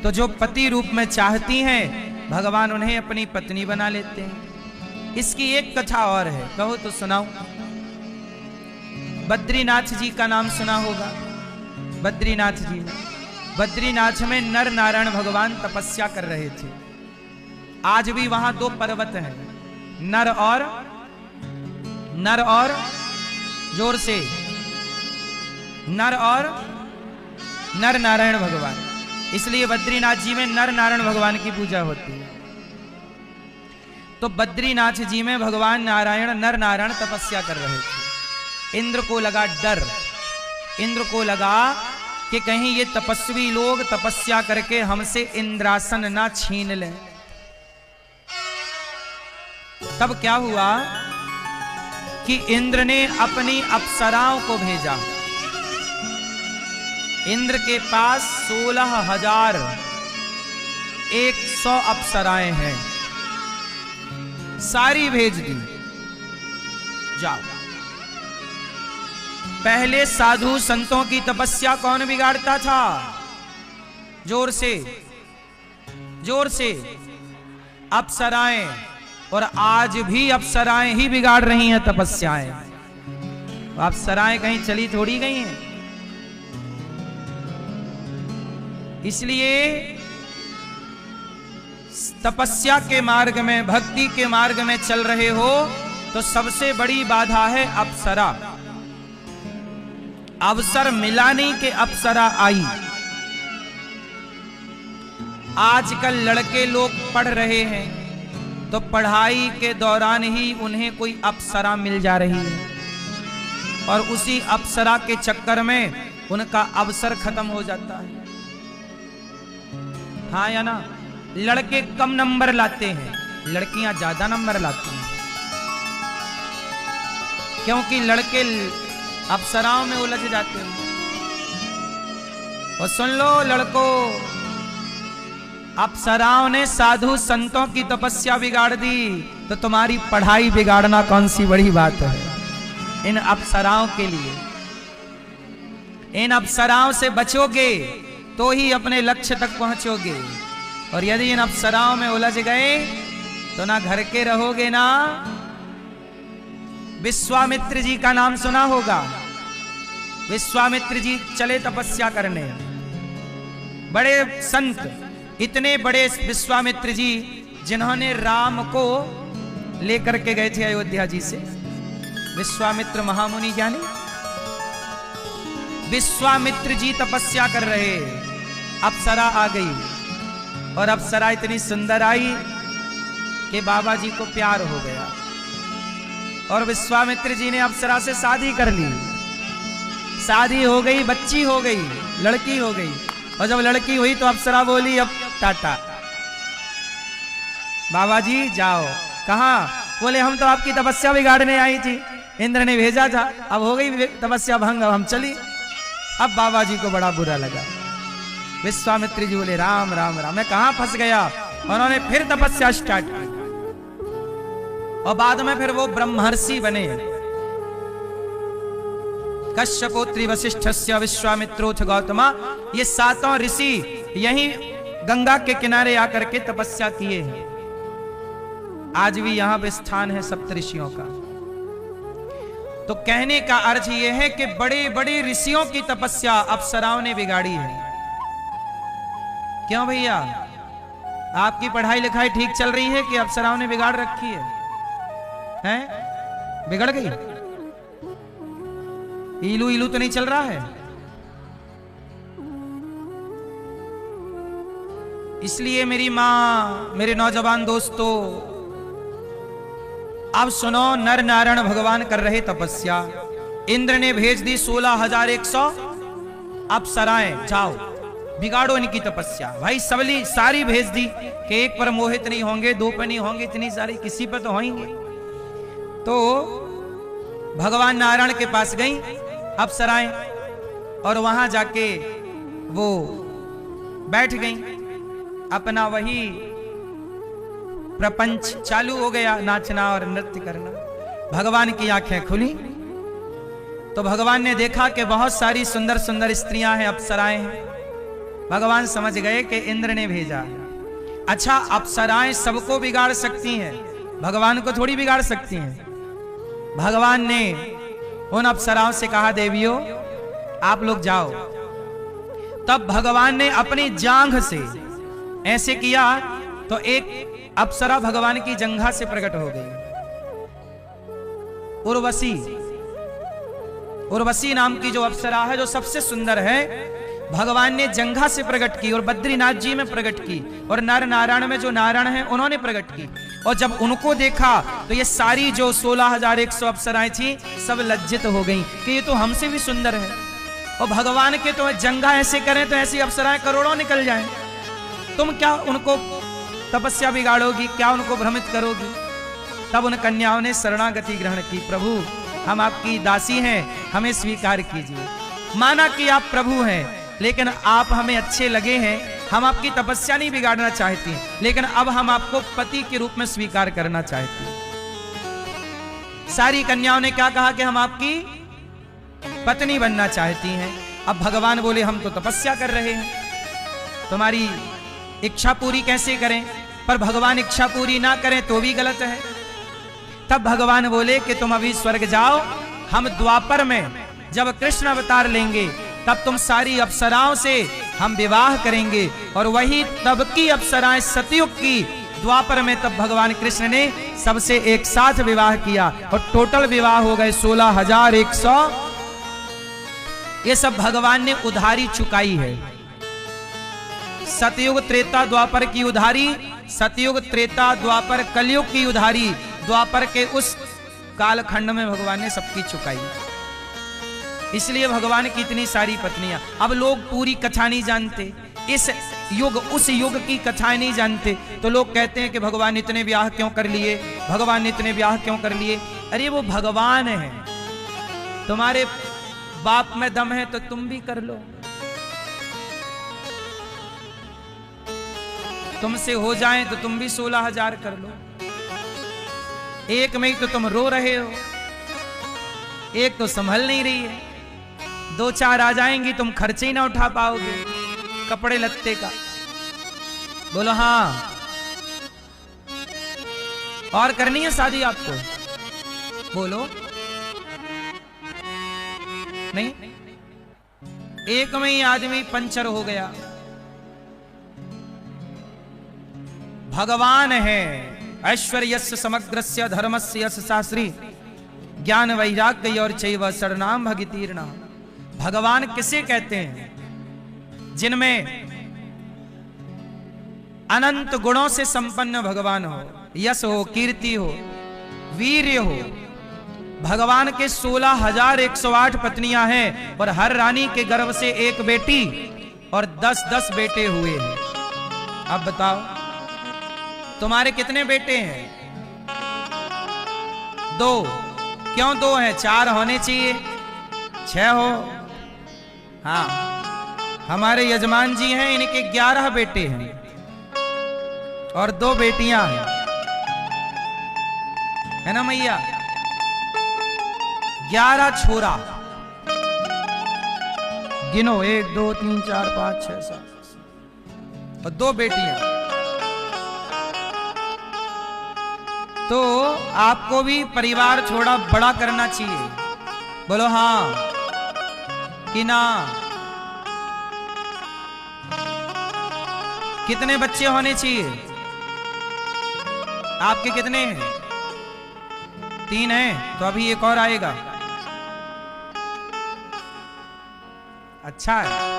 तो जो पति रूप में चाहती हैं, भगवान उन्हें अपनी पत्नी बना लेते हैं। इसकी एक कथा और है, कहो तो सुनाऊं। बद्रीनाथ जी का नाम सुना होगा। बद्रीनाथ जी में, बद्रीनाथ में नर नारायण भगवान तपस्या कर रहे थे। आज भी वहां दो पर्वत हैं, नर और जोर से नर नारायण भगवान। इसलिए बद्रीनाथ जी में नर नारायण भगवान की पूजा होती है। तो बद्रीनाथ जी में भगवान नारायण नर नारायण तपस्या कर रहे थे। इंद्र को लगा डर, इंद्र को लगा कि कहीं ये तपस्वी लोग तपस्या करके हमसे इंद्रासन ना छीन लें। तब क्या हुआ कि इंद्र ने अपनी अप्सराओं को भेजा। इंद्र के पास 16,100 अप्सराएं हैं, सारी भेज दी। जाओ। पहले साधु संतों की तपस्या कौन बिगाड़ता था? जोर से अप्सराएं। और आज भी अप्सराएं ही बिगाड़ रही हैं तपस्याएं। अप्सराएं कहीं चली थोड़ी गई हैं। इसलिए तपस्या के मार्ग में, भक्ति के मार्ग में चल रहे हो तो सबसे बड़ी बाधा है अप्सरा। अवसर मिला नहीं कि अप्सरा आई। आजकल लड़के लोग पढ़ रहे हैं तो पढ़ाई के दौरान ही उन्हें कोई अप्सरा मिल जा रही है और उसी अप्सरा के चक्कर में उनका अवसर खत्म हो जाता है। हाँ या ना? लड़के कम नंबर लाते हैं, लड़कियां ज्यादा नंबर लाती हैं, क्योंकि लड़के अप्सराओं में उलझ जाते हैं। और सुन लो लड़कों, अप्सराओं ने साधु संतों की तपस्या बिगाड़ दी तो तुम्हारी पढ़ाई बिगाड़ना कौन सी बड़ी बात है? इन अप्सराओं के लिए, इन अप्सराओं से बचोगे तो ही अपने लक्ष्य तक पहुंचोगे। और यदि इन अप्सराओं में उलझ गए तो ना घर के रहोगे ना। विश्वामित्र जी का नाम सुना होगा। विश्वामित्र जी चले तपस्या करने, बड़े संत, इतने बड़े विश्वामित्र जी जिन्होंने राम को लेकर के गए थे अयोध्या जी से। विश्वामित्र महामुनि ज्ञानी, विश्वामित्र जी तपस्या कर रहे, अप्सरा आ गई और अप्सरा इतनी सुंदर आई कि बाबा जी को प्यार हो गया और विश्वामित्र जी ने अप्सरा से शादी कर ली। शादी हो गई, बच्ची हो गई, लड़की हो गई। और जब लड़की हुई तो अप्सरा बोली अब टाटा, बाबा जी जाओ। कहाँ? बोले हम तो आपकी तपस्या बिगाड़ने आई थी, इंद्र ने भेजा था, अब हो गई तपस्या भंग, अब हम चली। अब बाबा जी को बड़ा बुरा लगा। विश्वामित्र जी बोले राम राम राम, मैं कहां फंस गया। उन्होंने फिर तपस्या स्टार्ट की और बाद में फिर वो ब्रह्मर्षि बने। कश्यपोत्री वशिष्ठस्य विश्वामित्रोथ गौतमा, ये सातों ऋषि यहीं गंगा के किनारे आकर के तपस्या किए हैं। आज भी यहां पे स्थान है सप्तऋषियों का। तो कहने का अर्थ यह है कि बड़े बड़े ऋषियों की तपस्या अप्सराओं ने बिगाड़ी है। क्यों भैया? आपकी पढ़ाई लिखाई ठीक चल रही है कि अप्सराओं ने बिगाड़ रखी है? हैं? बिगड़ गई? इलू इलू तो नहीं चल रहा है? इसलिए मेरी मां, मेरे नौजवान दोस्तों, अब सुनो, नर नारायण भगवान कर रहे तपस्या। इंद्र ने भेज दी 16,100 अप्सराएं, जाओ बिगाड़ो इनकी तपस्या। भाई सारी भेज दी कि एक पर मोहित नहीं होंगे, दो पर नहीं होंगे, इतनी सारी किसी पर तो होंगे। तो भगवान नारायण के पास गई अप्सराएं और वहां जाके वो बैठ गई। अपना वही प्रपंच चालू हो गया, नाचना और नृत्य करना। भगवान की आंखें खुली तो भगवान ने देखा कि बहुत सारी सुंदर सुंदर स्त्रियां हैं, अप्सराएं हैं। भगवान समझ गए कि इंद्र ने भेजा। अच्छा, अप्सराएं सबको बिगाड़ सकती हैं, भगवान को थोड़ी बिगाड़ सकती हैं। भगवान ने उन अप्सराओं से कहा देवियों आप लोग जाओ। तब भगवान ने अपनी जांघ से ऐसे किया तो एक अप्सरा भगवान की जंघा से प्रकट हो गई, उर्वशी। उर्वशी नाम की जो अप्सरा है, जो सबसे सुंदर है, भगवान ने जंघा से प्रकट की और बद्रीनाथ जी में प्रकट की, और नर नारायण में जो नारायण है उन्होंने प्रकट की। और जब उनको देखा तो ये सारी जो 16,100 अप्सराएं थी सब लज्जित हो गईं कि ये तो हमसे भी सुंदर है, और भगवान के तो जंघा ऐसे करें तो ऐसी अप्सराएं करोड़ों निकल जाएं, तुम क्या उनको तपस्या बिगाड़ोगी, क्या उनको भ्रमित करोगी। तब उन कन्याओं ने शरणागति ग्रहण की, प्रभु हम आपकी दासी हैं, हमें स्वीकार कीजिए। माना कि आप प्रभु हैं, लेकिन आप हमें अच्छे लगे हैं, हम आपकी तपस्या नहीं बिगाड़ना चाहती, लेकिन अब हम आपको पति के रूप में स्वीकार करना चाहती हैं। सारी कन्याओं ने क्या कहा कि हम आपकी पत्नी बनना चाहती हैं। अब भगवान बोले हम तो तपस्या कर रहे हैं, तुम्हारी इच्छा पूरी कैसे करें। पर भगवान इच्छा पूरी ना करें तो भी गलत है। तब भगवान बोले कि तुम अभी स्वर्ग जाओ, हम द्वापर में जब कृष्ण अवतार लेंगे तब तुम सारी अप्सराओं से हम विवाह करेंगे। और वही तब की अप्सराएं सतयुग की, द्वापर में तब भगवान कृष्ण ने सबसे एक साथ विवाह किया और टोटल विवाह हो गए 16,100। ये सब भगवान ने उधारी चुकाई है। सतयुग त्रेता द्वापर की उधारी, सतयुग त्रेता द्वापर कलयुग की उधारी, द्वापर के उस कालखंड में भगवान ने सबकी चुकाई। इसलिए भगवान की इतनी सारी पत्नियां। अब लोग पूरी कथा नहीं जानते, इस युग उस युग की कथा नहीं जानते, तो लोग कहते हैं कि भगवान इतने ब्याह क्यों कर लिए, भगवान ने इतने ब्याह क्यों कर लिए। अरे वो भगवान है, तुम्हारे बाप में दम है तो तुम भी कर लो, तुमसे हो जाए तो तुम भी 16,000 कर लो। एक में ही तो तुम रो रहे हो, एक तो संभल नहीं रही है, 2-4 आ जाएंगी तुम खर्चे ही ना उठा पाओगे कपड़े लत्ते का। बोलो हाँ, और करनी है शादी आपको, बोलो नहीं। एक में ही आदमी पंचर हो गया। भगवान है ऐश्वर्यस्य समग्रस्य धर्मस्य यश शास्त्री ज्ञान वैराग्य और चैव शरणाम भगितीर्णा। भगवान किसे कहते हैं? जिनमें अनंत गुणों से संपन्न भगवान हो, यश हो, कीर्ति हो, वीर्य हो। भगवान के 16,108 पत्नियां हैं और हर रानी के गर्भ से एक बेटी और 10-10 बेटे हुए हैं। अब बताओ तुम्हारे कितने बेटे हैं? 2। क्यों 2 हैं? 4 होने चाहिए, 6 हो। हाँ, हमारे यजमान जी हैं, इनके 11 बेटे हैं और 2 बेटियां हैं, है ना मैया? 11 छोरा गिनो, 1 2 3 4 5 6 7 और 2 बेटियां। तो आपको भी परिवार थोड़ा बड़ा करना चाहिए। बोलो हाँ कि ना? कितने बच्चे होने चाहिए? आपके कितने हैं? 3 हैं, तो अभी एक और आएगा। अच्छा है।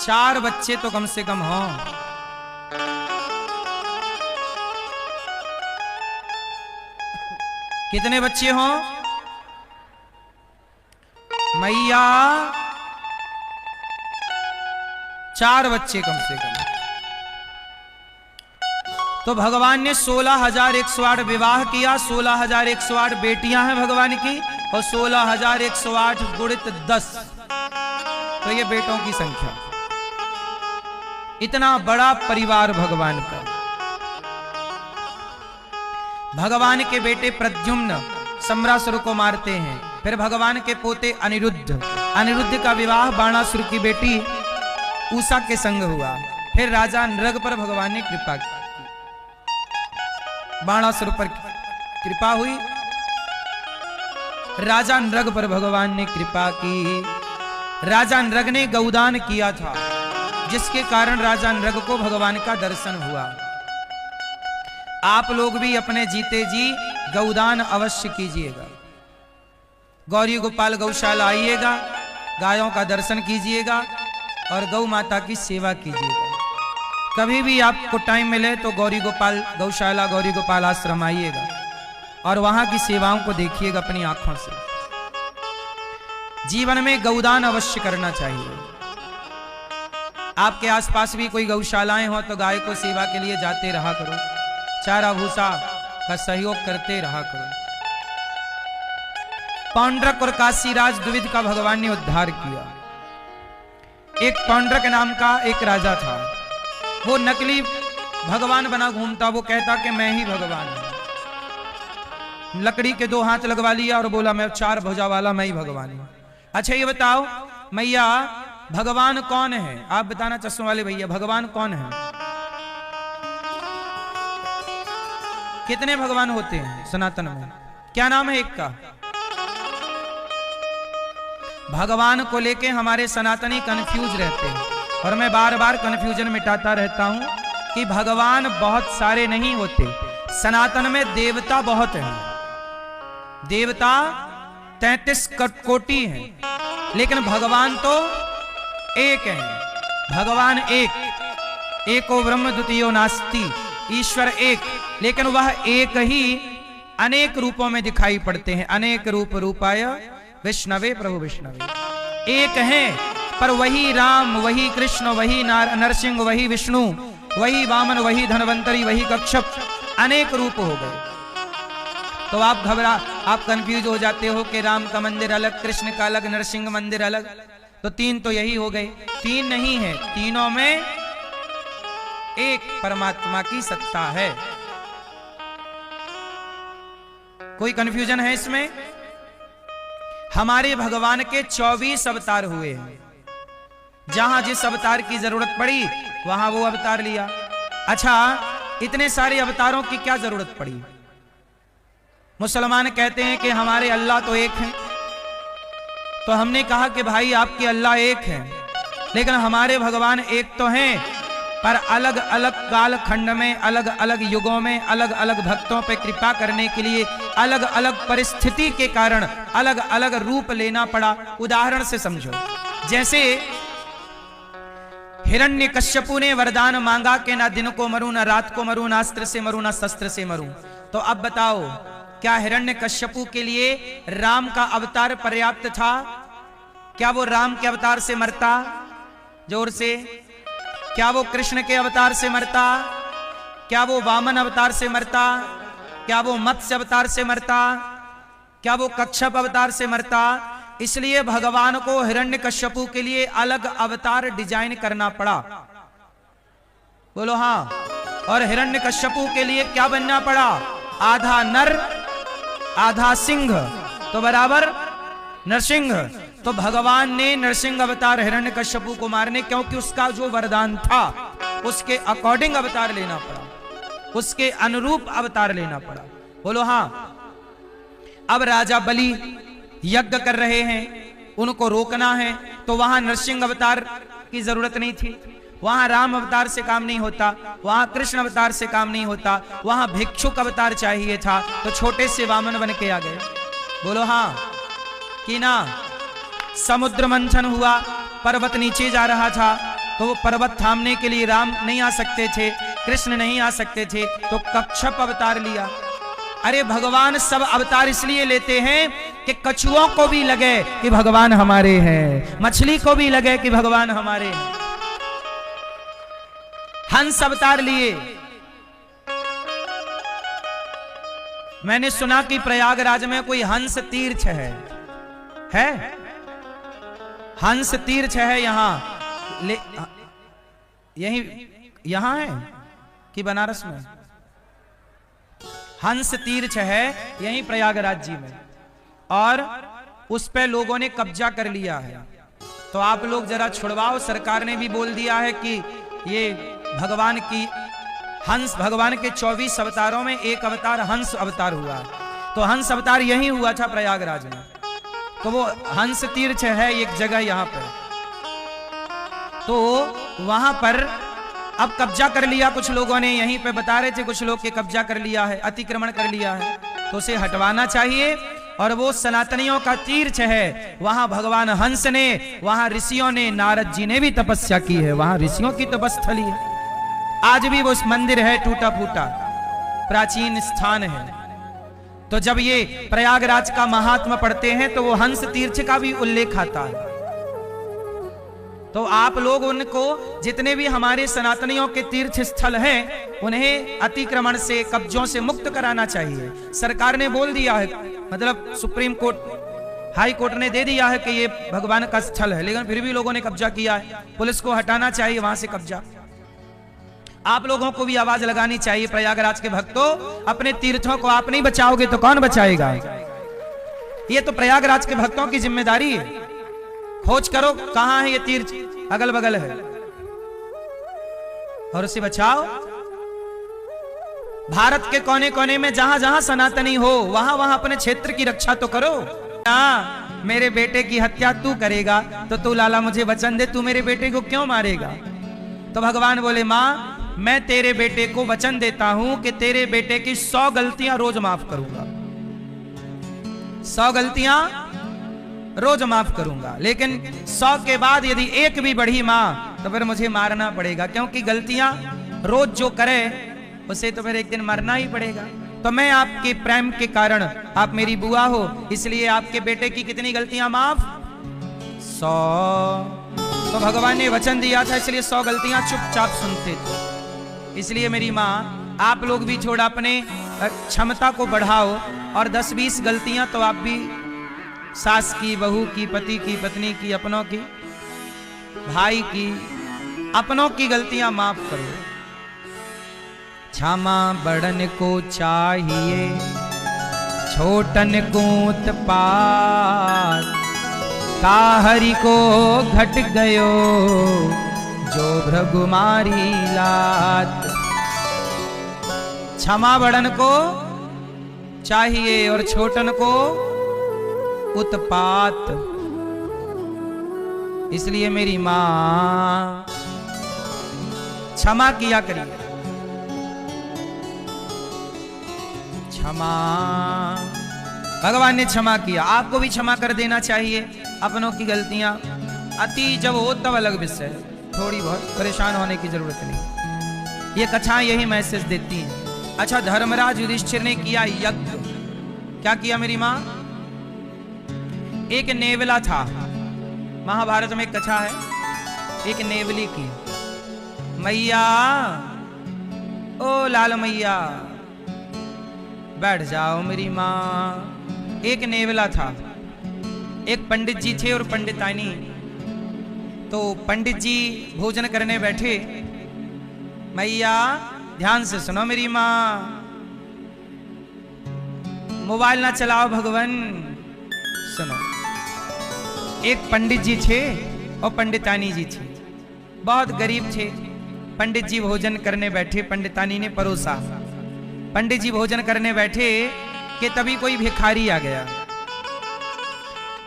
चार बच्चे तो कम से कम हों। कितने बच्चे हों मैया? 4 बच्चे कम से कम। तो भगवान ने 16,108 विवाह किया, 16,108 बेटियां हैं भगवान की, और 16,108 गुणित 10, तो ये बेटों की संख्या। इतना बड़ा परिवार भगवान का। भगवान के बेटे प्रद्युम्न सम्रासुर को मारते हैं, फिर भगवान के पोते अनिरुद्ध का विवाह बाणासुर की बेटी उषा के संग हुआ। फिर राजा नृग पर भगवान ने कृपा की, बाणासुर पर कृपा हुई। राजा नृग पर भगवान ने कृपा की। राजा नृग ने गौदान किया था, जिसके कारण राजा नृग को भगवान का दर्शन हुआ। आप लोग भी अपने जीते जी गौदान अवश्य कीजिएगा। गौरी गोपाल गौशाला आइएगा, गायों का दर्शन कीजिएगा और गौ माता की सेवा कीजिएगा। कभी भी आपको टाइम मिले तो गौरी गोपाल गौशाला, गौरी गोपाल आश्रम आइएगा और वहां की सेवाओं को देखिएगा अपनी आंखों से। जीवन में गौदान अवश्य करना चाहिए। आपके आसपास भी कोई गौशालाएं हो तो गाय को सेवा के लिए जाते रहा करो, चारा भूसा का सहयोग करते रहा करो। पौंड्रक और काशीराज द्विविध का भगवान ने उद्धार किया। एक पौंड्रक नाम का एक राजा था, वो नकली भगवान बना घूमता। वो कहता कि मैं ही भगवान हूं। लकड़ी के 2 हाथ लगवा लिया और बोला मैं 4 भुजा वाला मैं ही भगवान हूं। अच्छा ये बताओ मैया, भगवान कौन है? आप बताना चश्मे वाले भैया, भगवान कौन है? कितने भगवान होते हैं सनातन में? क्या नाम है एक का? भगवान को लेके हमारे सनातनी कंफ्यूज रहते हैं और मैं बार बार कंफ्यूजन मिटाता रहता हूं कि भगवान बहुत सारे नहीं होते। सनातन में देवता बहुत हैं। देवता 33 कोटि हैं, लेकिन भगवान तो एक है। भगवान एक, एको ब्रह्म द्वितीयो नास्ति, ईश्वर एक, लेकिन वह एक ही अनेक रूपों में दिखाई पड़ते हैं। अनेक रूप रूपाय विष्णवे प्रभु विष्णवे। एक है पर वही राम, वही कृष्ण, वही नरसिंह, वही विष्णु, वही वामन, वही धनवंतरी, वही कच्छप, अनेक रूप हो गए। तो आप कंफ्यूज हो जाते हो कि राम का मंदिर अलग, कृष्ण का अलग, नरसिंह मंदिर अलग। तो 3 तो यही हो गए। 3 नहीं है, तीनों में एक परमात्मा की सत्ता है। कोई कंफ्यूजन है इसमें? हमारे भगवान के 24 अवतार हुए हैं। जहां जिस अवतार की जरूरत पड़ी वहां वो अवतार लिया। अच्छा, इतने सारे अवतारों की क्या जरूरत पड़ी? मुसलमान कहते हैं कि हमारे अल्लाह तो एक हैं। तो हमने कहा कि भाई आपके अल्लाह एक हैं, लेकिन हमारे भगवान एक तो हैं, पर अलग अलग काल खंड में, अलग अलग युगों में, अलग अलग भक्तों पे कृपा करने के लिए अलग अलग परिस्थिति के कारण अलग अलग रूप लेना पड़ा। उदाहरण से समझो, जैसे हिरण्यकश्यपु ने वरदान मांगा कि ना दिन को मरूं, ना रात को मरूं, ना अस्त्र से मरूं, ना शस्त्र से मरूं। तो अब बताओ, क्या हिरण्यकश्यपु के लिए राम का अवतार पर्याप्त था? क्या वो राम के अवतार से मरता? जोर से। क्या वो कृष्ण के अवतार से मरता? क्या वो वामन अवतार से मरता? क्या वो मत्स्य अवतार से मरता? क्या वो कच्छप अवतार से मरता? इसलिए भगवान को हिरण्यकश्यपु के लिए अलग अवतार डिजाइन करना पड़ा। बोलो हाँ। और हिरण्यकश्यपु के लिए क्या बनना पड़ा? आधा नर आधा सिंह, तो बराबर नरसिंह। तो भगवान ने नरसिंह अवतार हिरण्यकश्यपु को मारने, क्योंकि उसका जो वरदान था उसके अकॉर्डिंग अवतार लेना पड़ा, उसके अनुरूप अवतार लेना पड़ा। बोलो हाँ। अब राजा बलि यज्ञ कर रहे हैं, उनको रोकना है, तो वहां नरसिंह अवतार की जरूरत नहीं थी। वहां राम अवतार से काम नहीं होता, वहां कृष्ण अवतार से काम नहीं होता, वहां भिक्षुक अवतार चाहिए था। तो छोटे से वामन बन के आ गए। बोलो हाँ कि ना। समुद्र मंथन हुआ, पर्वत नीचे जा रहा था, तो वो पर्वत थामने के लिए राम नहीं आ सकते थे, कृष्ण नहीं आ सकते थे, तो कच्छप अवतार लिया। अरे भगवान सब अवतार इसलिए लेते हैं कि कछुओं को भी लगे कि भगवान हमारे हैं, मछली को भी लगे कि भगवान हमारे हैं। हंस अवतार लिए। मैंने सुना कि प्रयागराज में कोई हंस तीर्थ है? हंस तीर्थ है यहां यही यहां है कि बनारस में? हंस तीर्थ है यहीं प्रयागराज जी में, और उस पे लोगों ने कब्जा कर लिया है। तो आप लोग जरा छुड़वाओ। सरकार ने भी बोल दिया है कि ये भगवान की हंस, भगवान के 24 अवतारों में एक अवतार हंस अवतार हुआ है। तो हंस अवतार यही हुआ था प्रयागराज में। तो वो हंस तीर्थ है एक जगह यहाँ पर, तो वहां पर अब कब्जा कर लिया कुछ लोगों ने, यहीं पे बता रहे थे कुछ लोग के कब्जा कर लिया है, अतिक्रमण कर लिया है, तो उसे हटवाना चाहिए। और वो सनातनियों का तीर्थ है, वहां भगवान हंस ने, वहां ऋषियों ने, नारद जी ने भी तपस्या की है, वहां ऋषियों की तपस्थली है। आज भी वो मंदिर है, टूटा फूटा प्राचीन स्थान है। तो जब ये प्रयागराज का महात्मा पढ़ते हैं तो वो हंस तीर्थ का भी उल्लेख आता है। तो आप लोग उनको, जितने भी हमारे सनातनियों के तीर्थ स्थल हैं, उन्हें अतिक्रमण से, कब्जों से मुक्त कराना चाहिए। सरकार ने बोल दिया है, मतलब सुप्रीम कोर्ट, हाई कोर्ट ने दे दिया है कि ये भगवान का स्थल है, लेकिन फिर भी लोगों ने कब्जा किया है। पुलिस को हटाना चाहिए वहां से कब्जा। आप लोगों को भी आवाज लगानी चाहिए, प्रयागराज के भक्तों, अपने तीर्थों को आप नहीं बचाओगे तो कौन बचाएगा? ये तो प्रयागराज के भक्तों की जिम्मेदारी है। खोज करो कहां है ये तीर्थ, अगल बगल है, और उसे बचाओ। भारत के कोने कोने में जहां जहां सनातनी हो, वहां वहां अपने क्षेत्र की रक्षा तो करो। मेरे बेटे की हत्या तू करेगा तो तू लाला मुझे वचन दे, तू मेरे बेटे को क्यों मारेगा? तो भगवान बोले, मां मैं तेरे बेटे को वचन देता हूं कि तेरे बेटे की 100 गलतियां रोज माफ करूंगा, 100 गलतियां रोज माफ करूंगा, लेकिन 100 के बाद यदि एक भी बढ़ी मां तो फिर मुझे मारना पड़ेगा, क्योंकि गलतियां रोज जो करे उसे तो फिर एक दिन मरना ही पड़ेगा। तो मैं आपके प्रेम के कारण, आप मेरी बुआ हो, इसलिए आपके बेटे की कितनी गलतियां माफ? 100। तो भगवान ने वचन दिया था, इसलिए 100 गलतियां चुपचाप सुनते थे। इसलिए मेरी माँ, आप लोग भी थोड़ा अपने क्षमता को बढ़ाओ, और 10-20 गलतियां तो आप भी सास की, बहू की, पति की, पत्नी की, अपनों की, भाई की, अपनों की गलतियां माफ करो। क्षमा बड़न को चाहिए, छोटन को उत्पात, काहरी को घट गयो जो भृगुमारी लात। क्षमा बड़न को चाहिए और छोटन को उत्पात। इसलिए मेरी मां क्षमा किया करिए, क्षमा। भगवान ने क्षमा किया, आपको भी क्षमा कर देना चाहिए अपनों की गलतियां। अति जब हो तब अलग विषय, थोड़ी बहुत परेशान होने की जरूरत नहीं। ये कथाएं यही मैसेज देती हैं। अच्छा, धर्मराज युधिष्ठिर ने किया यज्ञ। क्या किया मेरी मां? एक नेवला था, महाभारत में एक कथा है, एक नेवली की। मैया, ओ लाल मैया, बैठ जाओ मेरी मां। एक नेवला था, एक पंडित जी थे और पंडितानी। तो पंडित जी भोजन करने बैठे। मैया ध्यान से सुनो मेरी मां, मोबाइल ना चलाओ भगवान, सुनो। एक पंडित जी थे और पंडितानी जी थी, बहुत गरीब थे। पंडित जी भोजन करने बैठे, पंडितानी ने परोसा। पंडित जी भोजन करने बैठे कि तभी कोई भिखारी आ गया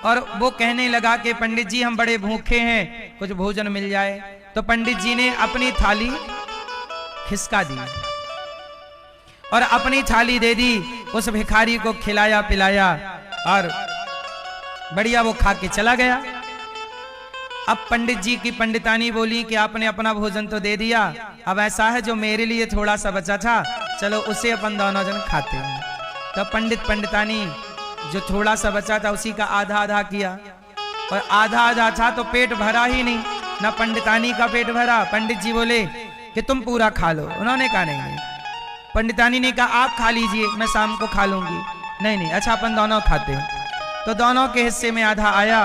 और वो कहने लगा कि पंडित जी हम बड़े भूखे हैं, कुछ भोजन मिल जाए। तो पंडित जी ने अपनी थाली खिसका दी और अपनी थाली दे दी, उस भिखारी को खिलाया पिलाया और बढ़िया वो खा के चला गया। अब पंडित जी की पंडितानी बोली कि आपने अपना भोजन तो दे दिया, अब ऐसा है जो मेरे लिए थोड़ा सा बचा था, चलो उसे अपन दोनों जन खाते हैं। तो पंडित पंडितानी जो थोड़ा सा बचा था उसी का आधा आधा किया, और आधा आधा था तो पेट भरा ही नहीं, ना पंडितानी का पेट भरा। पंडित जी बोले कि तुम पूरा खा लो, उन्होंने कहा नहीं। पंडितानी ने कहा आप खा लीजिए, मैं शाम को खा लूंगी। नहीं नहीं, अच्छा अपन दोनों खाते हैं। तो दोनों के हिस्से में आधा आया,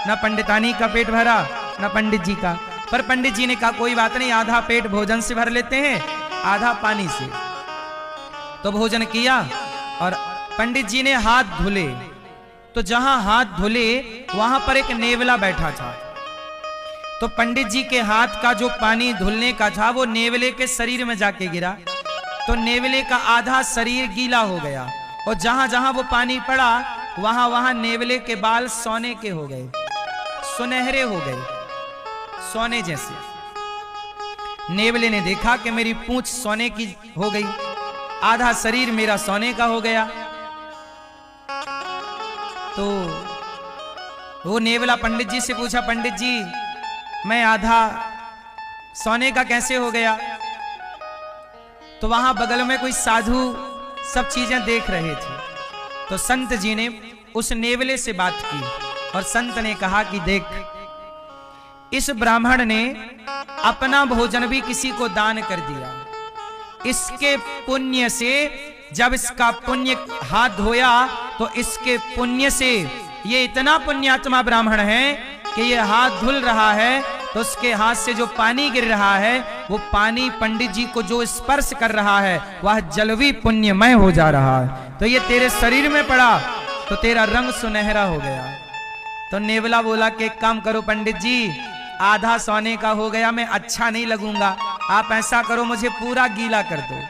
ना पंडितानी का पेट भरा ना पंडित जी का। पर पंडित जी ने कहा कोई बात नहीं, आधा पेट भोजन से भर लेते हैं, आधा पानी से। तो भोजन किया और पंडित जी ने हाथ धुले। तो जहां हाथ धुले वहां पर एक नेवला बैठा था। तो पंडित जी के हाथ का जो पानी धुलने का था वो नेवले के शरीर में जाके गिरा। तो नेवले का आधा शरीर गीला हो गया और जहां जहां वो पानी पड़ा वहां वहां नेवले के बाल सोने के हो गए, सुनहरे हो गए, सोने जैसे। नेवले ने देखा कि मेरी पूंछ सोने की हो गई, आधा शरीर मेरा सोने का हो गया। तो वो नेवला पंडित जी से पूछा, पंडित जी मैं आधा सोने का कैसे हो गया? तो वहां बगल में कोई साधु सब चीजें देख रहे थे। तो संत जी ने उस नेवले से बात की और संत ने कहा कि देख, इस ब्राह्मण ने अपना भोजन भी किसी को दान कर दिया। इसके पुण्य से, जब इसका पुण्य हाथ धोया तो इसके पुण्य से, ये इतना पुण्यात्मा ब्राह्मण है कि ये हाथ धुल रहा है तो उसके हाथ से जो पानी गिर रहा है, वो पानी पंडित जी को जो स्पर्श कर रहा है वह जलवी पुण्यमय हो जा रहा है। तो ये तेरे शरीर में पड़ा तो तेरा रंग सुनहरा हो गया। तो नेवला बोला कि एक काम करो पंडित जी, आधा सोने का हो गया, मैं अच्छा नहीं लगूंगा, आप ऐसा करो मुझे पूरा गीला कर दो,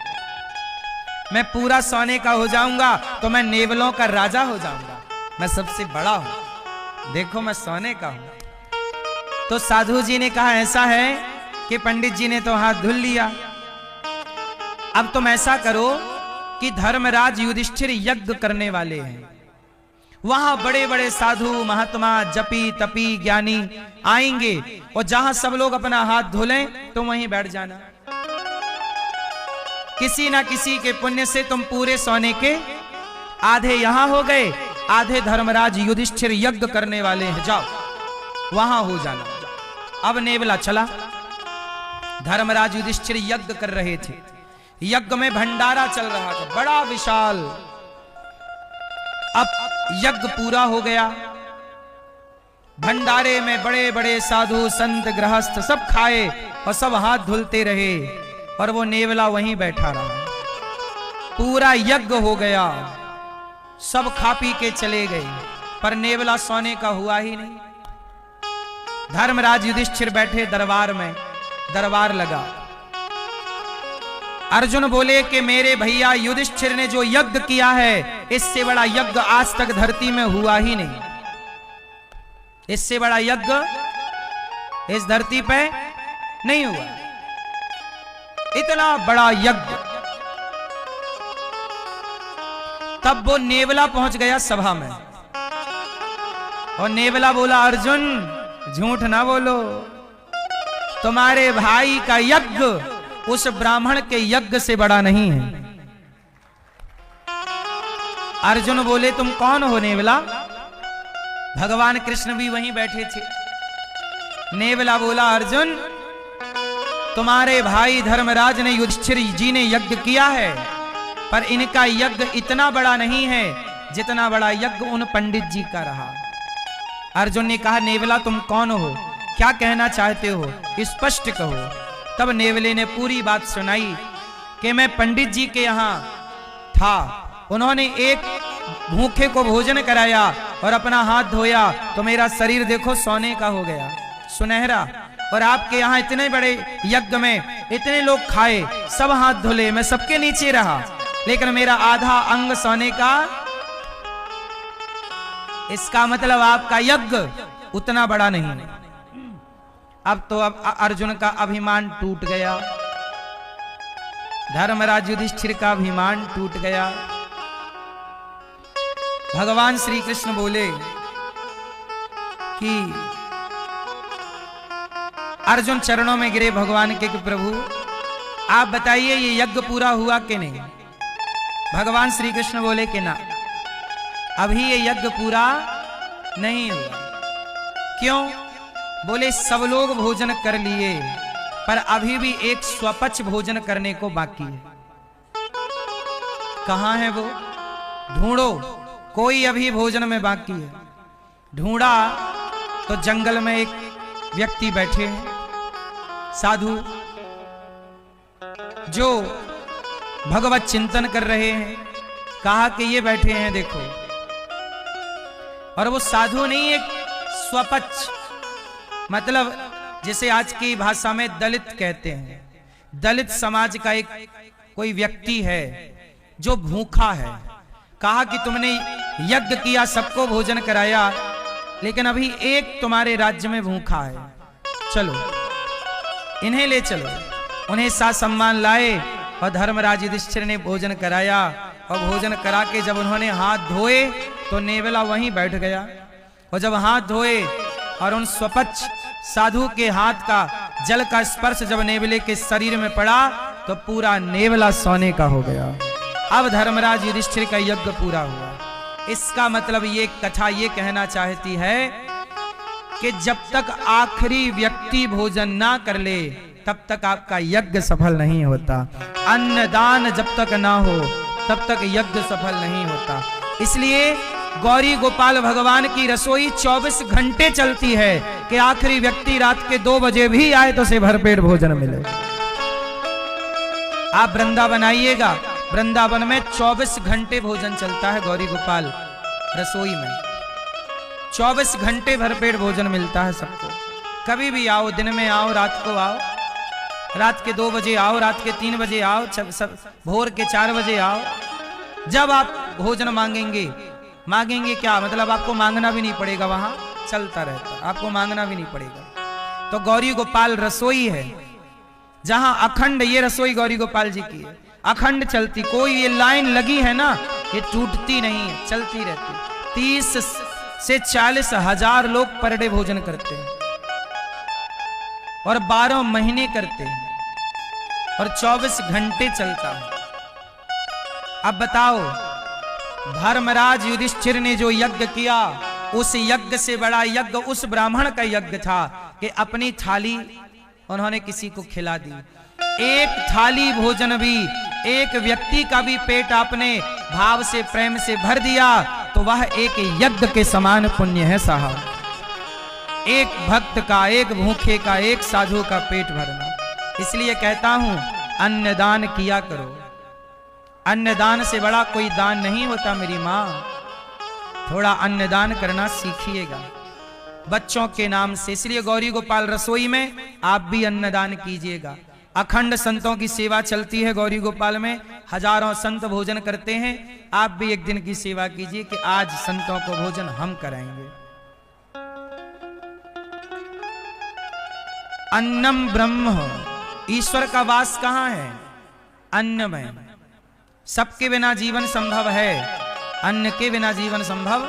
मैं पूरा सोने का हो जाऊंगा तो मैं नेवलों का राजा हो जाऊंगा, मैं सबसे बड़ा हूं, देखो मैं सोने का हूं। तो साधु जी ने कहा ऐसा है कि पंडित जी ने तो हाथ धुल लिया, अब तुम ऐसा करो कि धर्मराज युधिष्ठिर यज्ञ करने वाले हैं, वहां बड़े बड़े साधु महात्मा जपी तपी ज्ञानी आएंगे और जहां सब लोग अपना हाथ धोलें तो वहीं बैठ जाना। किसी ना किसी के पुण्य से तुम पूरे सोने के आधे यहां हो गए, आधे धर्मराज युधिष्ठिर यज्ञ करने वाले हैं, जाओ वहां हो जाना। अब नेवला चला, धर्मराज युधिष्ठिर यज्ञ कर रहे थे, यज्ञ में भंडारा चल रहा था बड़ा विशाल। अब यज्ञ पूरा हो गया, भंडारे में बड़े बड़े साधु संत गृहस्थ सब खाए और सब हाथ धुलते रहे और वो नेवला वहीं बैठा रहा। पूरा यज्ञ हो गया, सब खा पी के चले गए, पर नेवला सोने का हुआ ही नहीं। धर्मराज युधिष्ठिर बैठे दरबार में, दरबार लगा। अर्जुन बोले कि मेरे भैया युधिष्ठिर ने जो यज्ञ किया है, इससे बड़ा यज्ञ आज तक धरती में हुआ ही नहीं, इससे बड़ा यज्ञ इस धरती पे नहीं हुआ, इतना बड़ा यज्ञ। तब वो नेवला पहुंच गया सभा में और नेवला बोला, अर्जुन झूठ ना बोलो, तुम्हारे भाई का यज्ञ उस ब्राह्मण के यज्ञ से बड़ा नहीं है। अर्जुन बोले, तुम कौन हो नेवला? भगवान कृष्ण भी वहीं बैठे थे। नेवला बोला, अर्जुन तुम्हारे भाई धर्मराज ने, युधिष्ठिर जी ने यज्ञ किया है, पर इनका यज्ञ इतना बड़ा नहीं है जितना बड़ा यज्ञ उन पंडित जी का रहा। अर्जुन ने कहा, नेवला तुम कौन हो, क्या कहना चाहते हो, स्पष्ट कहो। तब नेवले ने पूरी बात सुनाई कि मैं पंडित जी के यहाँ था, उन्होंने एक भूखे को भोजन कराया और अपना हाथ धोया तो मेरा शरीर देखो सोने का हो गया, सुनहरा। और आपके यहाँ इतने बड़े यज्ञ में इतने लोग खाए, सब हाथ धुले, मैं सबके नीचे रहा, लेकिन मेरा आधा अंग सोने का। इसका मतलब आपका यज्ञ उतना बड़ा नहीं। अब तो अब अर्जुन का अभिमान टूट गया, धर्मराज युधिष्ठिर का अभिमान टूट गया। भगवान श्री कृष्ण बोले कि अर्जुन चरणों में गिरे भगवान के कि प्रभु आप बताइए ये यज्ञ पूरा हुआ कि नहीं? भगवान श्री कृष्ण बोले कि ना, अभी ये यज्ञ पूरा नहीं हुआ। क्यों? बोले सब लोग भोजन कर लिए, पर अभी भी एक स्वपच भोजन करने को बाकी है। कहां है वो? ढूंढो, कोई अभी भोजन में बाकी है। ढूंढा तो जंगल में एक व्यक्ति बैठे हैं, साधु, जो भगवत चिंतन कर रहे हैं। कहा कि ये बैठे हैं देखो, और वो साधु नहीं, एक स्वपच, मतलब जिसे आज की भाषा में दलित कहते हैं, दलित समाज का एक कोई व्यक्ति है जो भूखा है। कहा कि तुमने यज्ञ किया, सबको भोजन कराया, लेकिन अभी एक तुम्हारे राज्य में भूखा है, चलो इन्हें ले चलो। उन्हें सा सम्मान लाए और धर्मराज युधिष्ठिर ने भोजन कराया। और भोजन करा के जब उन्होंने हाथ धोए तो नेवला वहीं बैठ गया। और जब हाथ धोए और उन स्वपच्छ साधु के हाथ का जल का स्पर्श जब नेवले के शरीर में पड़ा तो पूरा नेवला सोने का हो गया। अब धर्मराज युधिष्ठिर का यज्ञ पूरा हुआ। इसका मतलब ये कथा ये कहना चाहती है कि जब तक आखिरी व्यक्ति भोजन ना कर ले तब तक आपका यज्ञ सफल नहीं होता। अन्नदान जब तक ना हो तब तक यज्ञ सफल नहीं होता। इसलिए गौरी गोपाल भगवान की रसोई 24 घंटे चलती है कि आखिरी व्यक्ति रात के 2 बजे भी आए तो उसे भरपेट भोजन मिले। आप वृंदावन आइएगा, वृंदावन में 24 घंटे भोजन चलता है गौरी गोपाल रसोई में। 24 घंटे भरपेट भोजन मिलता है सबको। कभी भी आओ, दिन में आओ, रात को आओ, रात के 2 बजे आओ, रात के 3 बजे आओ, भोर के 4 बजे आओ। जब आप भोजन मांगेंगे क्या मतलब आपको मांगना भी नहीं पड़ेगा, वहां चलता रहता, आपको मांगना भी नहीं पड़ेगा। तो गौरी गोपाल रसोई है जहां अखंड, ये रसोई गौरी गोपाल जी की है, अखंड चलती। कोई ये लाइन लगी है ना, ये टूटती नहीं है, चलती रहती। 30 से 40 हजार लोग पर डे भोजन करते हैं और 12 महीने करते हैं और 24 घंटे चलता है। अब बताओ, धर्मराज युधिष्ठिर ने जो यज्ञ किया, उस यज्ञ से बड़ा यज्ञ उस ब्राह्मण का यज्ञ था कि अपनी थाली उन्होंने किसी को खिला दी। एक थाली भोजन भी, एक व्यक्ति का भी पेट आपने भाव से प्रेम से भर दिया तो वह एक यज्ञ के समान पुण्य है साहब। एक भक्त का, एक भूखे का, एक साधु का पेट भरना। इसलिए कहता हूं अन्नदान किया करो। अन्नदान से बड़ा कोई दान नहीं होता मेरी माँ। थोड़ा अन्नदान करना सीखिएगा बच्चों के नाम से। इसलिए गौरी गोपाल रसोई में आप भी अन्नदान कीजिएगा। अखंड संतों की सेवा चलती है गौरी गोपाल में, हजारों संत भोजन करते हैं। आप भी एक दिन की सेवा कीजिए कि आज संतों को भोजन हम कराएंगे। अन्नम ब्रह्म, ईश्वर का वास कहां है? अन्न में। सबके बिना जीवन संभव है, अन्न के बिना जीवन संभव।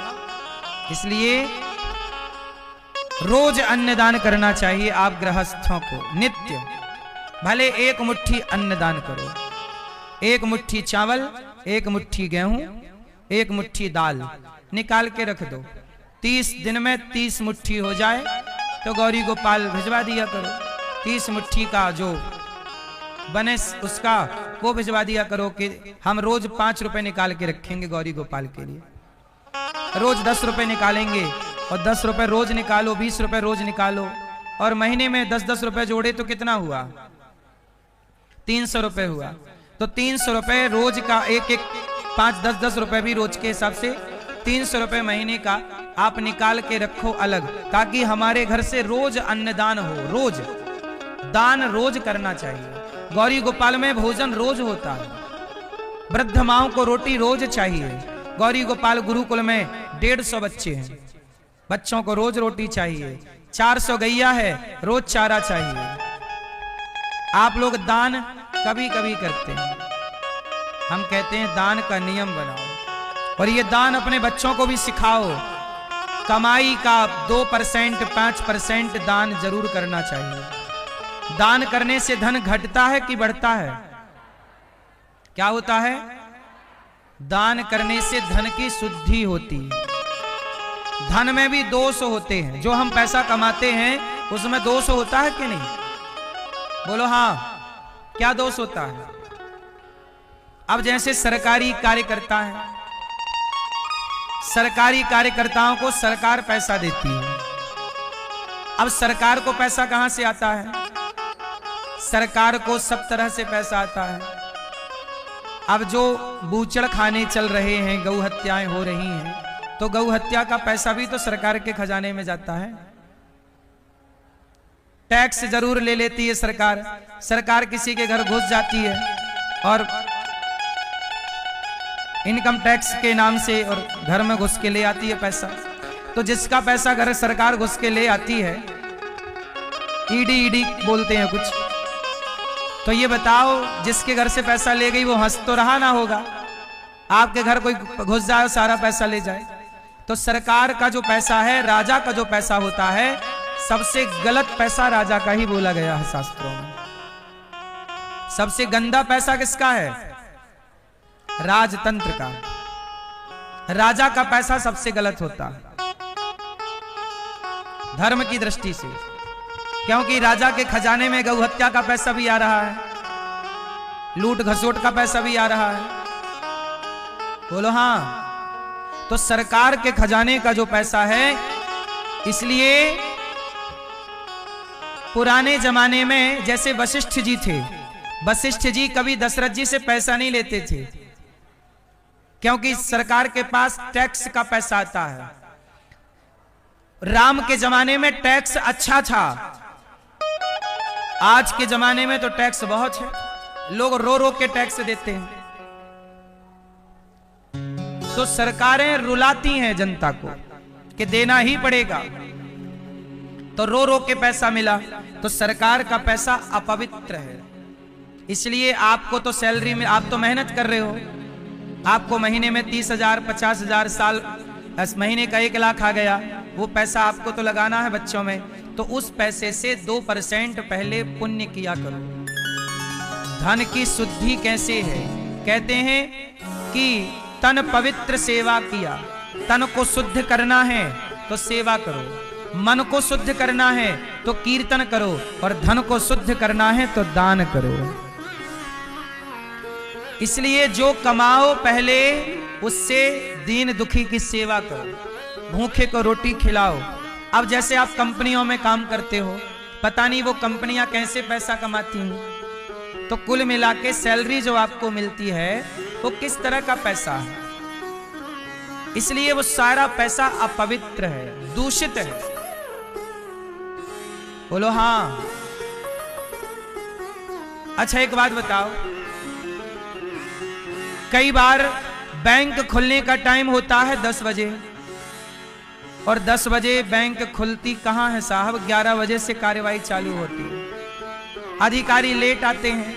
इसलिए रोज अन्नदान करना चाहिए आप गृहस्थों को, नित्य। भले एक मुट्ठी अन्नदान करो, एक मुट्ठी चावल, एक मुट्ठी गेहूं, एक मुट्ठी दाल निकाल के रख दो। 30 दिन में 30 मुट्ठी हो जाए तो गौरी गोपाल भिजवा दिया करो। 30 मुट्ठी का जो बने उसका वो भिजवा दिया करो कि हम रोज 5 रुपए निकाल के रखेंगे गौरी गोपाल के लिए। रोज 10 रुपए निकालेंगे और 10 रुपए रोज निकालो, 20 रुपए रोज निकालो और महीने में 10-10 रुपए जोड़े तो कितना हुआ? 300 रुपए हुआ। तो 300 रुपए रोज का, एक 5-10 रुपए भी रोज के हिसाब से 300 रुपए महीने का आप निकाल के रखो अलग, ताकि हमारे घर से रोज अन्नदान हो। रोज दान रोज करना चाहिए। गौरी गोपाल में भोजन रोज होता है। वृद्ध माओं को रोटी रोज चाहिए। गौरी गोपाल गुरुकुल में 150 बच्चे हैं, बच्चों को रोज रोटी चाहिए। 400 गैया है, रोज चारा चाहिए। आप लोग दान कभी कभी करते हैं, हम कहते हैं दान का नियम बनाओ और ये दान अपने बच्चों को भी सिखाओ। कमाई का 2% 5% दान जरूर करना चाहिए। दान करने से धन घटता है कि बढ़ता है? क्या होता है? दान करने से धन की शुद्धि होती है। धन में भी दोष होते हैं, जो हम पैसा कमाते हैं उसमें दोष होता है कि नहीं? बोलो हाँ, क्या दोष होता है? अब जैसे सरकारी कार्यकर्ता है, सरकारी कार्यकर्ताओं को सरकार पैसा देती है। अब सरकार को पैसा कहां से आता है? सरकार को सब तरह से पैसा आता है। अब जो बूचड़ खाने चल रहे हैं, गौ हत्याएं हो रही हैं, तो गौ हत्या का पैसा भी तो सरकार के खजाने में जाता है। टैक्स जरूर ले लेती है सरकार। सरकार किसी के घर घुस जाती है और इनकम टैक्स के नाम से और घर में घुस के ले आती है पैसा। तो जिसका पैसा घर सरकार घुस के ले आती है, ईडी बोलते हैं कुछ, तो ये बताओ जिसके घर से पैसा ले गई वो हंस तो रहा ना होगा। आपके घर कोई घुस जाए सारा पैसा ले जाए। तो सरकार का जो पैसा है, राजा का जो पैसा होता है, सबसे गलत पैसा राजा का ही बोला गया है शास्त्रों में। सबसे गंदा पैसा किसका है? राजतंत्र का। राजा का पैसा सबसे गलत होता है धर्म की दृष्टि से, क्योंकि राजा के खजाने में गौ हत्या का पैसा भी आ रहा है, लूट घसोट का पैसा भी आ रहा है। बोलो हाँ। तो सरकार के खजाने का जो पैसा है, इसलिए पुराने जमाने में जैसे वशिष्ठ जी थे, वशिष्ठ जी कभी दशरथ जी से पैसा नहीं लेते थे, क्योंकि सरकार के पास टैक्स का पैसा आता है। राम के जमाने में टैक्स अच्छा था, आज के जमाने में तो टैक्स बहुत है, लोग रो रो के टैक्स देते हैं। तो सरकारें रुलाती हैं जनता को कि देना ही पड़ेगा, तो रो रो के पैसा मिला। तो सरकार का पैसा अपवित्र है। इसलिए आपको तो सैलरी में, आप तो मेहनत कर रहे हो, आपको महीने में 30,000 50,000 साल महीने का 1 लाख आ गया, वो पैसा आपको तो लगाना है बच्चों में। तो उस पैसे से 2% पहले पुण्य किया करो। धन की शुद्धि कैसे है? कहते हैं कि तन पवित्र सेवा किया। तन को शुद्ध करना है तो सेवा करो, मन को शुद्ध करना है तो कीर्तन करो, और धन को शुद्ध करना है तो दान करो। इसलिए जो कमाओ पहले उससे दीन दुखी की सेवा करो, भूखे को रोटी खिलाओ। अब जैसे आप कंपनियों में काम करते हो, पता नहीं वो कंपनियां कैसे पैसा कमाती हैं, तो कुल मिला के सैलरी जो आपको मिलती है वो किस तरह का पैसा है। इसलिए वो सारा पैसा अपवित्र है, दूषित है। बोलो हाँ। अच्छा एक बात बताओ, कई बार बैंक खुलने का टाइम होता है 10 बजे, और 10 बजे बैंक खुलती कहां है साहब? 11 बजे से कार्यवाही चालू होती है। अधिकारी लेट आते हैं,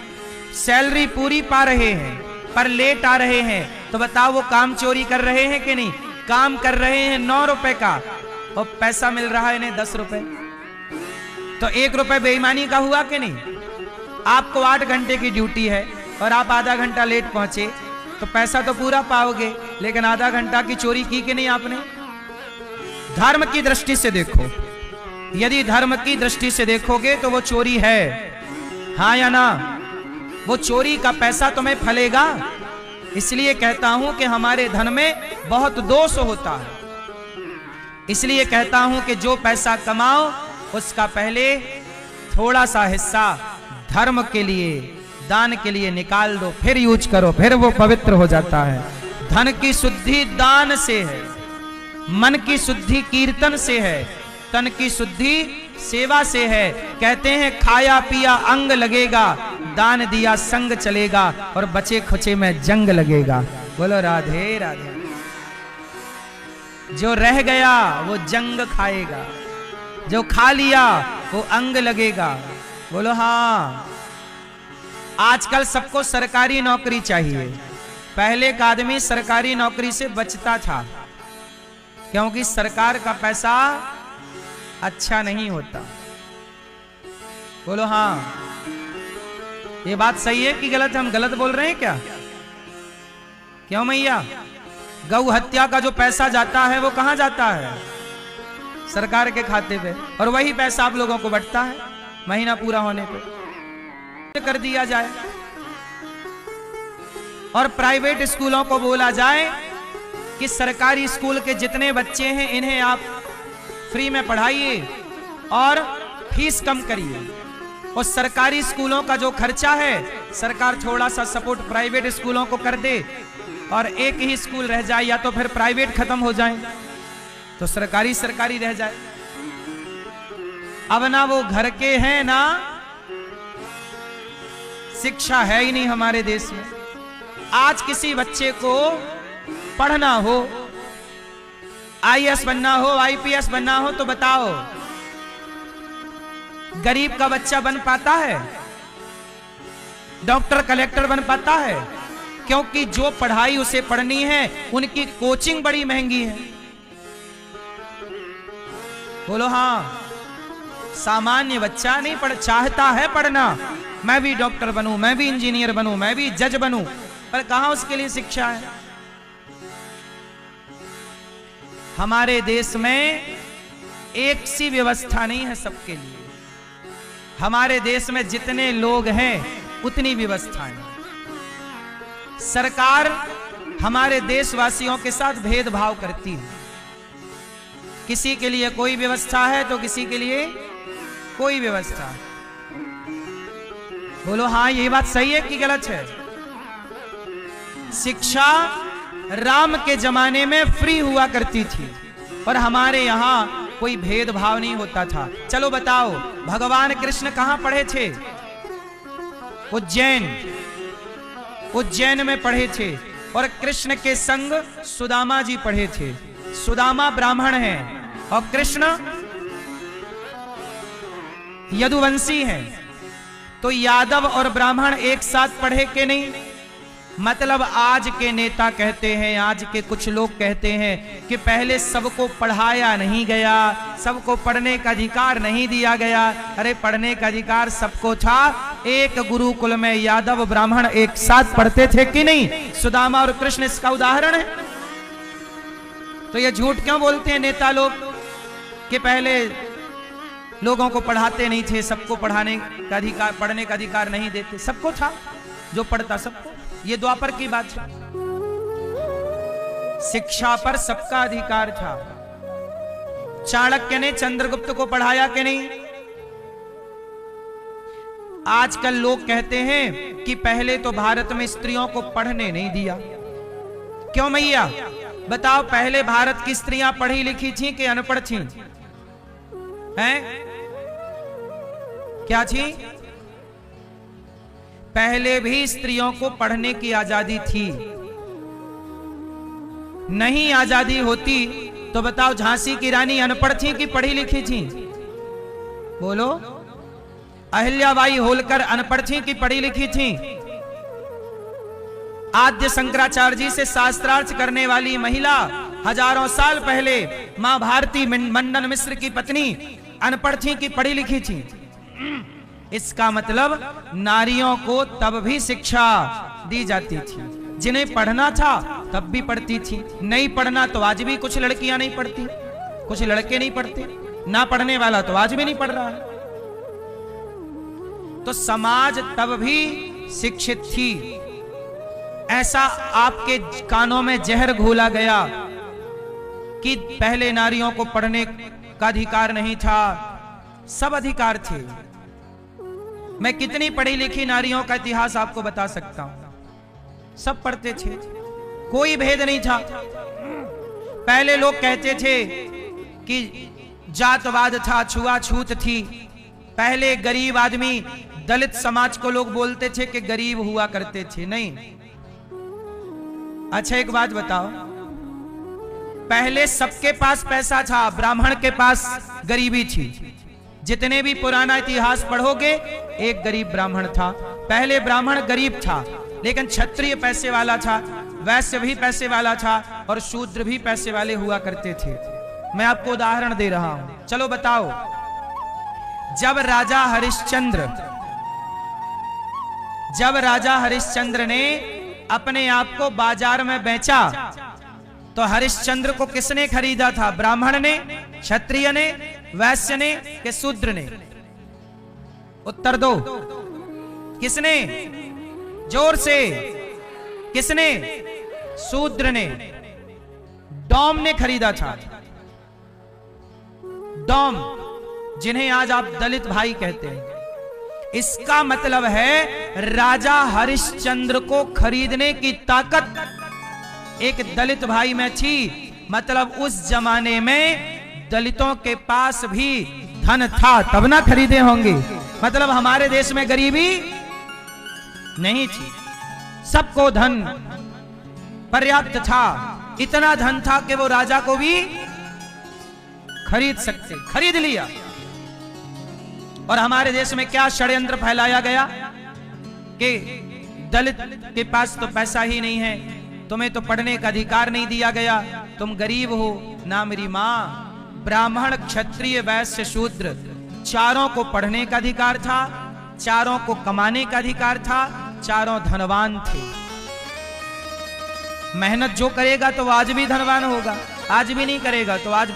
सैलरी पूरी पा रहे हैं पर लेट आ रहे हैं, तो बताओ वो काम चोरी कर रहे हैं कि नहीं? काम कर रहे हैं 9 रुपए का और पैसा मिल रहा है इन्हें 10 रुपए, तो 1 रुपए बेईमानी का हुआ कि नहीं? आपको 8 घंटे की ड्यूटी है और आप आधा घंटा लेट पहुंचे, तो पैसा तो पूरा पाओगे, लेकिन आधा घंटा की चोरी की कि नहीं आपने? धर्म की दृष्टि से देखो, यदि धर्म की दृष्टि से देखोगे तो वो चोरी है, हाँ या ना? वो चोरी का पैसा तुम्हें फलेगा। इसलिए कहता हूं कि हमारे धन में बहुत दोष होता है। इसलिए कहता हूं कि जो पैसा कमाओ उसका पहले थोड़ा सा हिस्सा धर्म के लिए, दान के लिए निकाल दो, फिर यूज करो, फिर वो पवित्र हो जाता है। धन की शुद्धि दान से है, मन की शुद्धि कीर्तन से है, तन की शुद्धि सेवा से है। कहते हैं खाया पिया अंग लगेगा, दान दिया संग चलेगा, और बचे खुचे में जंग लगेगा। बोलो राधे राधे। जो रह गया वो जंग खाएगा, जो खा लिया वो अंग लगेगा। बोलो हाँ। आजकल सबको सरकारी नौकरी चाहिए। पहले का आदमी सरकारी नौकरी से बचता था, क्योंकि सरकार का पैसा अच्छा नहीं होता। बोलो हाँ। ये बात सही है कि गलत? हम गलत बोल रहे हैं क्या? क्यों मैया? गौ हत्या का जो पैसा जाता है वो कहां जाता है? सरकार के खाते पे, और वही पैसा आप लोगों को बंटता है महीना पूरा होने पे। कर दिया जाए और प्राइवेट स्कूलों को बोला जाए कि सरकारी स्कूल के जितने बच्चे हैं इन्हें आप फ्री में पढ़ाइए और फीस कम करिए, और सरकारी स्कूलों का जो खर्चा है सरकार थोड़ा सा सपोर्ट प्राइवेट स्कूलों को कर दे, और एक ही स्कूल रह जाए, या तो फिर प्राइवेट खत्म हो जाए तो सरकारी सरकारी रह जाए। अब ना वो घर के हैं ना शिक्षा है ही नहीं हमारे देश में। आज किसी बच्चे को पढ़ना हो, आईएएस बनना हो, आईपीएस बनना हो, तो बताओ गरीब का बच्चा बन पाता है? डॉक्टर कलेक्टर बन पाता है? क्योंकि जो पढ़ाई उसे पढ़नी है उनकी कोचिंग बड़ी महंगी है। बोलो हाँ। सामान्य बच्चा नहीं पढ़, चाहता है पढ़ना, मैं भी डॉक्टर बनूं, मैं भी इंजीनियर बनूं, मैं भी जज बनूं, पर कहां उसके लिए शिक्षा है? हमारे देश में एक सी व्यवस्था नहीं है सबके लिए। हमारे देश में जितने लोग हैं उतनी व्यवस्थाएं। सरकार हमारे देशवासियों के साथ भेदभाव करती है। किसी के लिए कोई व्यवस्था है तो किसी के लिए कोई व्यवस्था। बोलो हाँ, ये बात सही है कि गलत है? शिक्षा राम के जमाने में फ्री हुआ करती थी, पर हमारे यहां कोई भेदभाव नहीं होता था। चलो बताओ, भगवान कृष्ण कहां पढ़े थे? उज्जैन में पढ़े थे, और कृष्ण के संग सुदामा जी पढ़े थे। सुदामा ब्राह्मण हैं और कृष्ण यदुवंशी हैं। तो यादव और ब्राह्मण एक साथ पढ़े के नहीं? मतलब आज के नेता कहते हैं, आज के कुछ लोग कहते हैं कि पहले सबको पढ़ाया नहीं गया, सबको पढ़ने का अधिकार नहीं दिया गया। अरे पढ़ने का अधिकार सबको था। एक गुरुकुल में यादव ब्राह्मण एक साथ पढ़ते थे कि नहीं? सुदामा और कृष्ण इसका उदाहरण है। तो ये झूठ क्यों बोलते हैं नेता लोग कि पहले लोगों को पढ़ाते नहीं थे, सबको पढ़ाने का अधिकार, पढ़ने का अधिकार नहीं देते? सबको था, जो पढ़ता सबको। ये द्वापर की बात है। शिक्षा पर सबका अधिकार था। चाणक्य ने चंद्रगुप्त को पढ़ाया कि नहीं? आजकल लोग कहते हैं कि पहले तो भारत में स्त्रियों को पढ़ने नहीं दिया। क्यों मैया बताओ, पहले भारत की स्त्रियां पढ़ी लिखी थी कि अनपढ़ थी? हैं? क्या थी? पहले भी स्त्रियों को पढ़ने की आजादी थी। नहीं आजादी होती तो बताओ, झांसी की रानी अनपढ़ थी कि पढ़ी लिखी थी? बोलो। अहिल्याबाई होलकर अनपढ़ थी कि पढ़ी लिखी थी? आद्य शंकराचार्य जी से शास्त्रार्थ करने वाली महिला हजारों साल पहले मां भारती मंडन मिश्र की पत्नी अनपढ़ थी कि पढ़ी लिखी थी? इसका मतलब नारियों को तब भी शिक्षा दी जाती थी। जिन्हें पढ़ना था तब भी पढ़ती थी, नहीं पढ़ना तो आज भी कुछ लड़कियां नहीं पढ़ती, कुछ लड़के नहीं पढ़ते। ना पढ़ने वाला तो आज भी नहीं पढ़ रहा है। तो समाज तब भी शिक्षित थी। ऐसा आपके कानों में जहर घोला गया कि पहले नारियों को पढ़ने का अधिकार नहीं था, सब अधिकार थे। मैं कितनी पढ़ी लिखी नारियों का इतिहास आपको बता सकता हूं। सब पढ़ते थे, कोई भेद नहीं था। पहले लोग कहते थे कि जातवाद था, छुआछूत थी। पहले गरीब आदमी, दलित समाज को लोग बोलते थे कि गरीब हुआ करते थे। नहीं। अच्छा एक बात बताओ, पहले सबके पास पैसा था, ब्राह्मण के पास गरीबी थी। जितने भी पुराना इतिहास पढ़ोगे, एक गरीब ब्राह्मण था। पहले ब्राह्मण गरीब था, लेकिन क्षत्रिय पैसे वाला था, वैश्य भी पैसे वाला था, और शूद्र भी पैसे वाले हुआ करते थे। मैं आपको उदाहरण दे रहा हूं। चलो बताओ, जब राजा हरिश्चंद्र ने अपने आप को बाजार में बेचा, तो हरिश्चंद्र को किसने खरीदा था? ब्राह्मण ने, क्षत्रिय ने, वैश्य ने कि शूद्र ने? उत्तर दो। किसने? जोर से। किसने? शूद्र ने। डॉम ने खरीदा था। डॉम, जिन्हें आज आप दलित भाई कहते हैं। इसका मतलब है राजा हरिश्चंद्र को खरीदने की ताकत एक दलित भाई में थी। मतलब उस जमाने में दलितों के पास भी धन था, तब ना खरीदे होंगे। मतलब हमारे देश में गरीबी नहीं थी। सबको धन पर्याप्त था, इतना धन था कि वो राजा को भी खरीद लिया। और हमारे देश में क्या षड्यंत्र फैलाया गया कि दलित के पास तो पैसा ही नहीं है, तुम्हें तो पढ़ने का अधिकार नहीं दिया गया, तुम गरीब हो। ना मेरी मां, ब्राह्मण क्षत्रिय वैश्य शूद्र चारों को पढ़ने का अधिकार था, चारों को कमाने का अधिकार था, चारों धनवान थे। मेहनत जो करेगा तो आज भी धनवान होगा, आज भी नहीं करेगा तो आज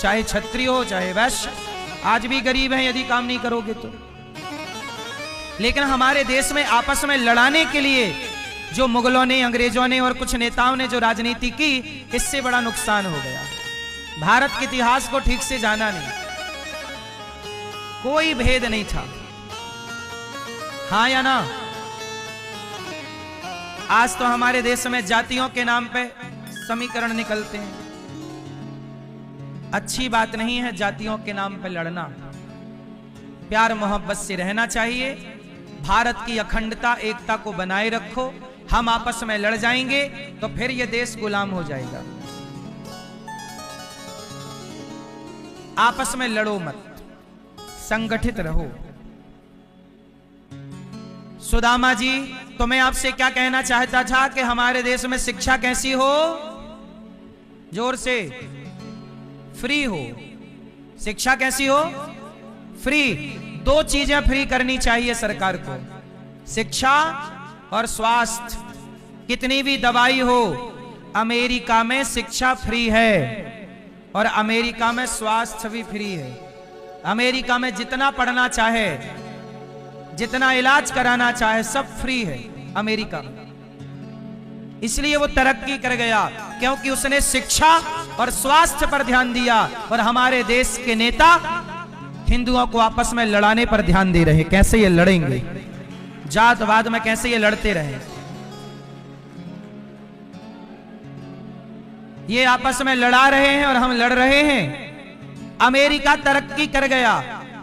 चाहे क्षत्रिय हो चाहे वैश्य, आज भी गरीब है यदि काम नहीं करोगे तो। लेकिन हमारे देश में आपस में लड़ाने के लिए जो मुगलों ने, अंग्रेजों ने और कुछ नेताओं ने जो राजनीति की, इससे बड़ा नुकसान हो गया। भारत के इतिहास को ठीक से जाना नहीं, कोई भेद नहीं था। हां या ना? आज तो हमारे देश में जातियों के नाम पे समीकरण निकलते हैं। अच्छी बात नहीं है जातियों के नाम पे लड़ना, प्यार मोहब्बत से रहना चाहिए। भारत की अखंडता एकता को बनाए रखो। हम आपस में लड़ जाएंगे तो फिर यह देश गुलाम हो जाएगा। आपस में लड़ो मत, संगठित रहो। सुदामा जी, तो मैं आपसे क्या कहना चाहता था कि हमारे देश में शिक्षा कैसी हो? जोर से, फ्री हो। शिक्षा कैसी हो? फ्री। दो चीजें फ्री करनी चाहिए सरकार को, शिक्षा और स्वास्थ्य। कितनी भी दवाई हो, अमेरिका में शिक्षा फ्री है और अमेरिका में स्वास्थ्य भी फ्री है। अमेरिका में जितना पढ़ना चाहे, जितना इलाज कराना चाहे, सब फ्री है अमेरिका में। इसलिए वो तरक्की कर गया क्योंकि उसने शिक्षा और स्वास्थ्य पर ध्यान दिया। और हमारे देश के नेता हिंदुओं को आपस में लड़ाने पर ध्यान दे रहे। कैसे ये लड़ेंगे, जातवाद में कैसे ये लड़ते रहे। ये आपस में लड़ा रहे हैं और हम लड़ रहे हैं। अमेरिका तरक्की कर गया,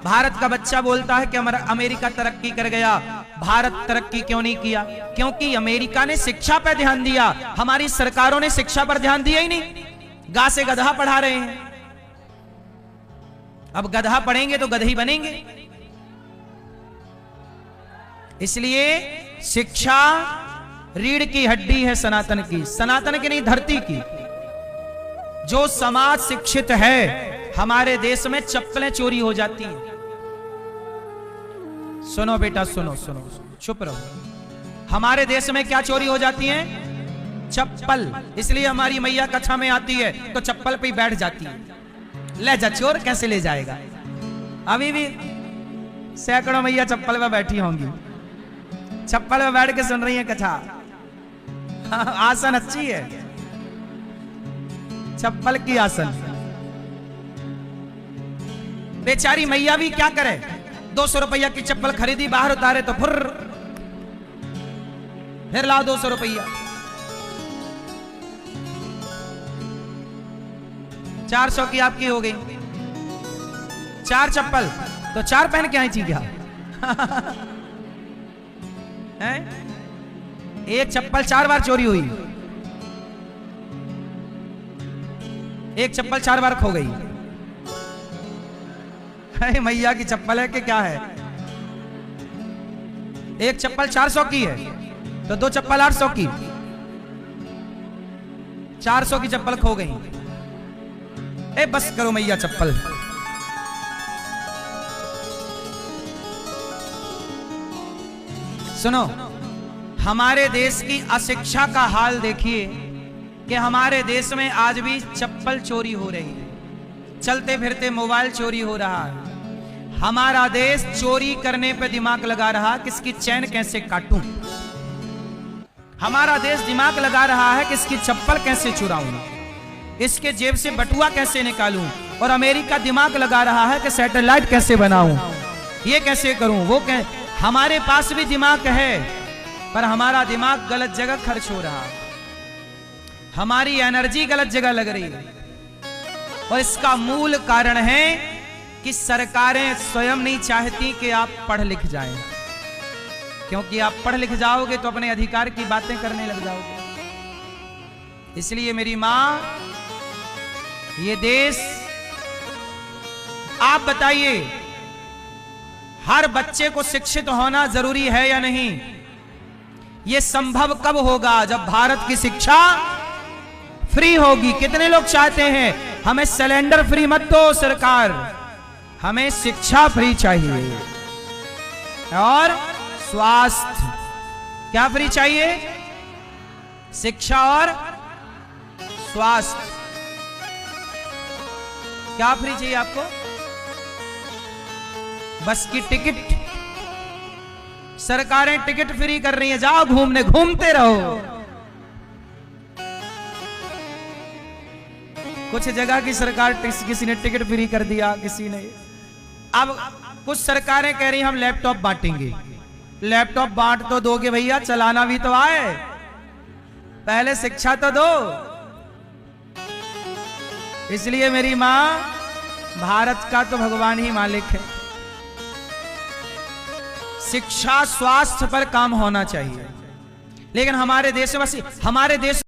भारत का बच्चा बोलता है कि अमेरिका तरक्की कर गया, भारत तरक्की क्यों नहीं किया? क्योंकि अमेरिका ने शिक्षा पर ध्यान दिया, हमारी सरकारों ने शिक्षा पर ध्यान दिया ही नहीं। गा से गधा पढ़ा रहे हैं। अब गधा पढ़ेंगे तो गधे ही बनेंगे। इसलिए शिक्षा रीढ़ की हड्डी है सनातन की, सनातन की नहीं धरती की। जो समाज शिक्षित है, हमारे देश में चप्पलें चोरी हो जाती हैं। सुनो बेटा, सुनो सुनो, चुप रहो। हमारे देश में क्या चोरी हो जाती है? चप्पल। इसलिए हमारी मैया कथा में आती है तो चप्पल पे ही बैठ जाती है। ले जा चोर, कैसे ले जाएगा? अभी भी सैकड़ों मैया चप्पल पे बैठी होंगी, चप्पल पे बैठ के सुन रही है कथा। आसन अच्छी है, चप्पल की आसन। बेचारी मैया भी क्या करे, 200 रुपया की चप्पल खरीदी, बाहर उतारे तो फिर लाओ 200 रुपया। 400 की आपकी हो गई। 4 चप्पल तो 4 पहन के आई थी क्या? एक चप्पल 4 बार चोरी हुई, एक चप्पल 4 बार खो गई। मैया की चप्पल है कि क्या है? एक चप्पल 400 की है तो 2 चप्पल 800 की, 400 की चप्पल खो गई। बस करो मैया चप्पल। सुनो, हमारे देश की अशिक्षा का हाल देखिए कि हमारे देश में आज भी चप्पल चोरी हो रही है, चलते फिरते मोबाइल चोरी हो रहा है। हमारा देश चोरी करने पे दिमाग लगा रहा कि इसकी चैन कैसे काटूं। हमारा देश दिमाग लगा रहा है कि इसकी चप्पल कैसे चुराऊं, इसके जेब से बटुआ कैसे निकालूं। और अमेरिका दिमाग लगा रहा है कि सैटेलाइट कैसे बनाऊं, ये कैसे करूं, वो हमारे पास भी दिमाग है पर हमारा दिमाग गलत जगह खर्च हो रहा है, हमारी एनर्जी गलत जगह लग रही है। और इसका मूल कारण है कि सरकारें स्वयं नहीं चाहती कि आप पढ़ लिख जाएं। क्योंकि आप पढ़ लिख जाओगे तो अपने अधिकार की बातें करने लग जाओगे। इसलिए मेरी मां, ये देश, आप बताइए, हर बच्चे को शिक्षित होना जरूरी है या नहीं? यह संभव कब होगा? जब भारत की शिक्षा फ्री होगी। कितने लोग चाहते हैं हमें सिलेंडर फ्री मत दो सरकार, हमें शिक्षा फ्री चाहिए और स्वास्थ्य क्या फ्री चाहिए? शिक्षा और स्वास्थ्य क्या फ्री चाहिए आपको? बस की टिकट, सरकारें टिकट फ्री कर रही है, जाओ घूमने, घूमते रहो। कुछ जगह की सरकार किसी ने टिकट फ्री कर दिया, किसी ने। अब कुछ सरकारें कह रही हम लैपटॉप बांटेंगे। लैपटॉप बांट तो दोगे भैया, चलाना भी तो आए, पहले शिक्षा तो दो। इसलिए मेरी मां, भारत का तो भगवान ही मालिक है। शिक्षा स्वास्थ्य पर काम होना चाहिए, लेकिन हमारे देश में बस, हमारे देश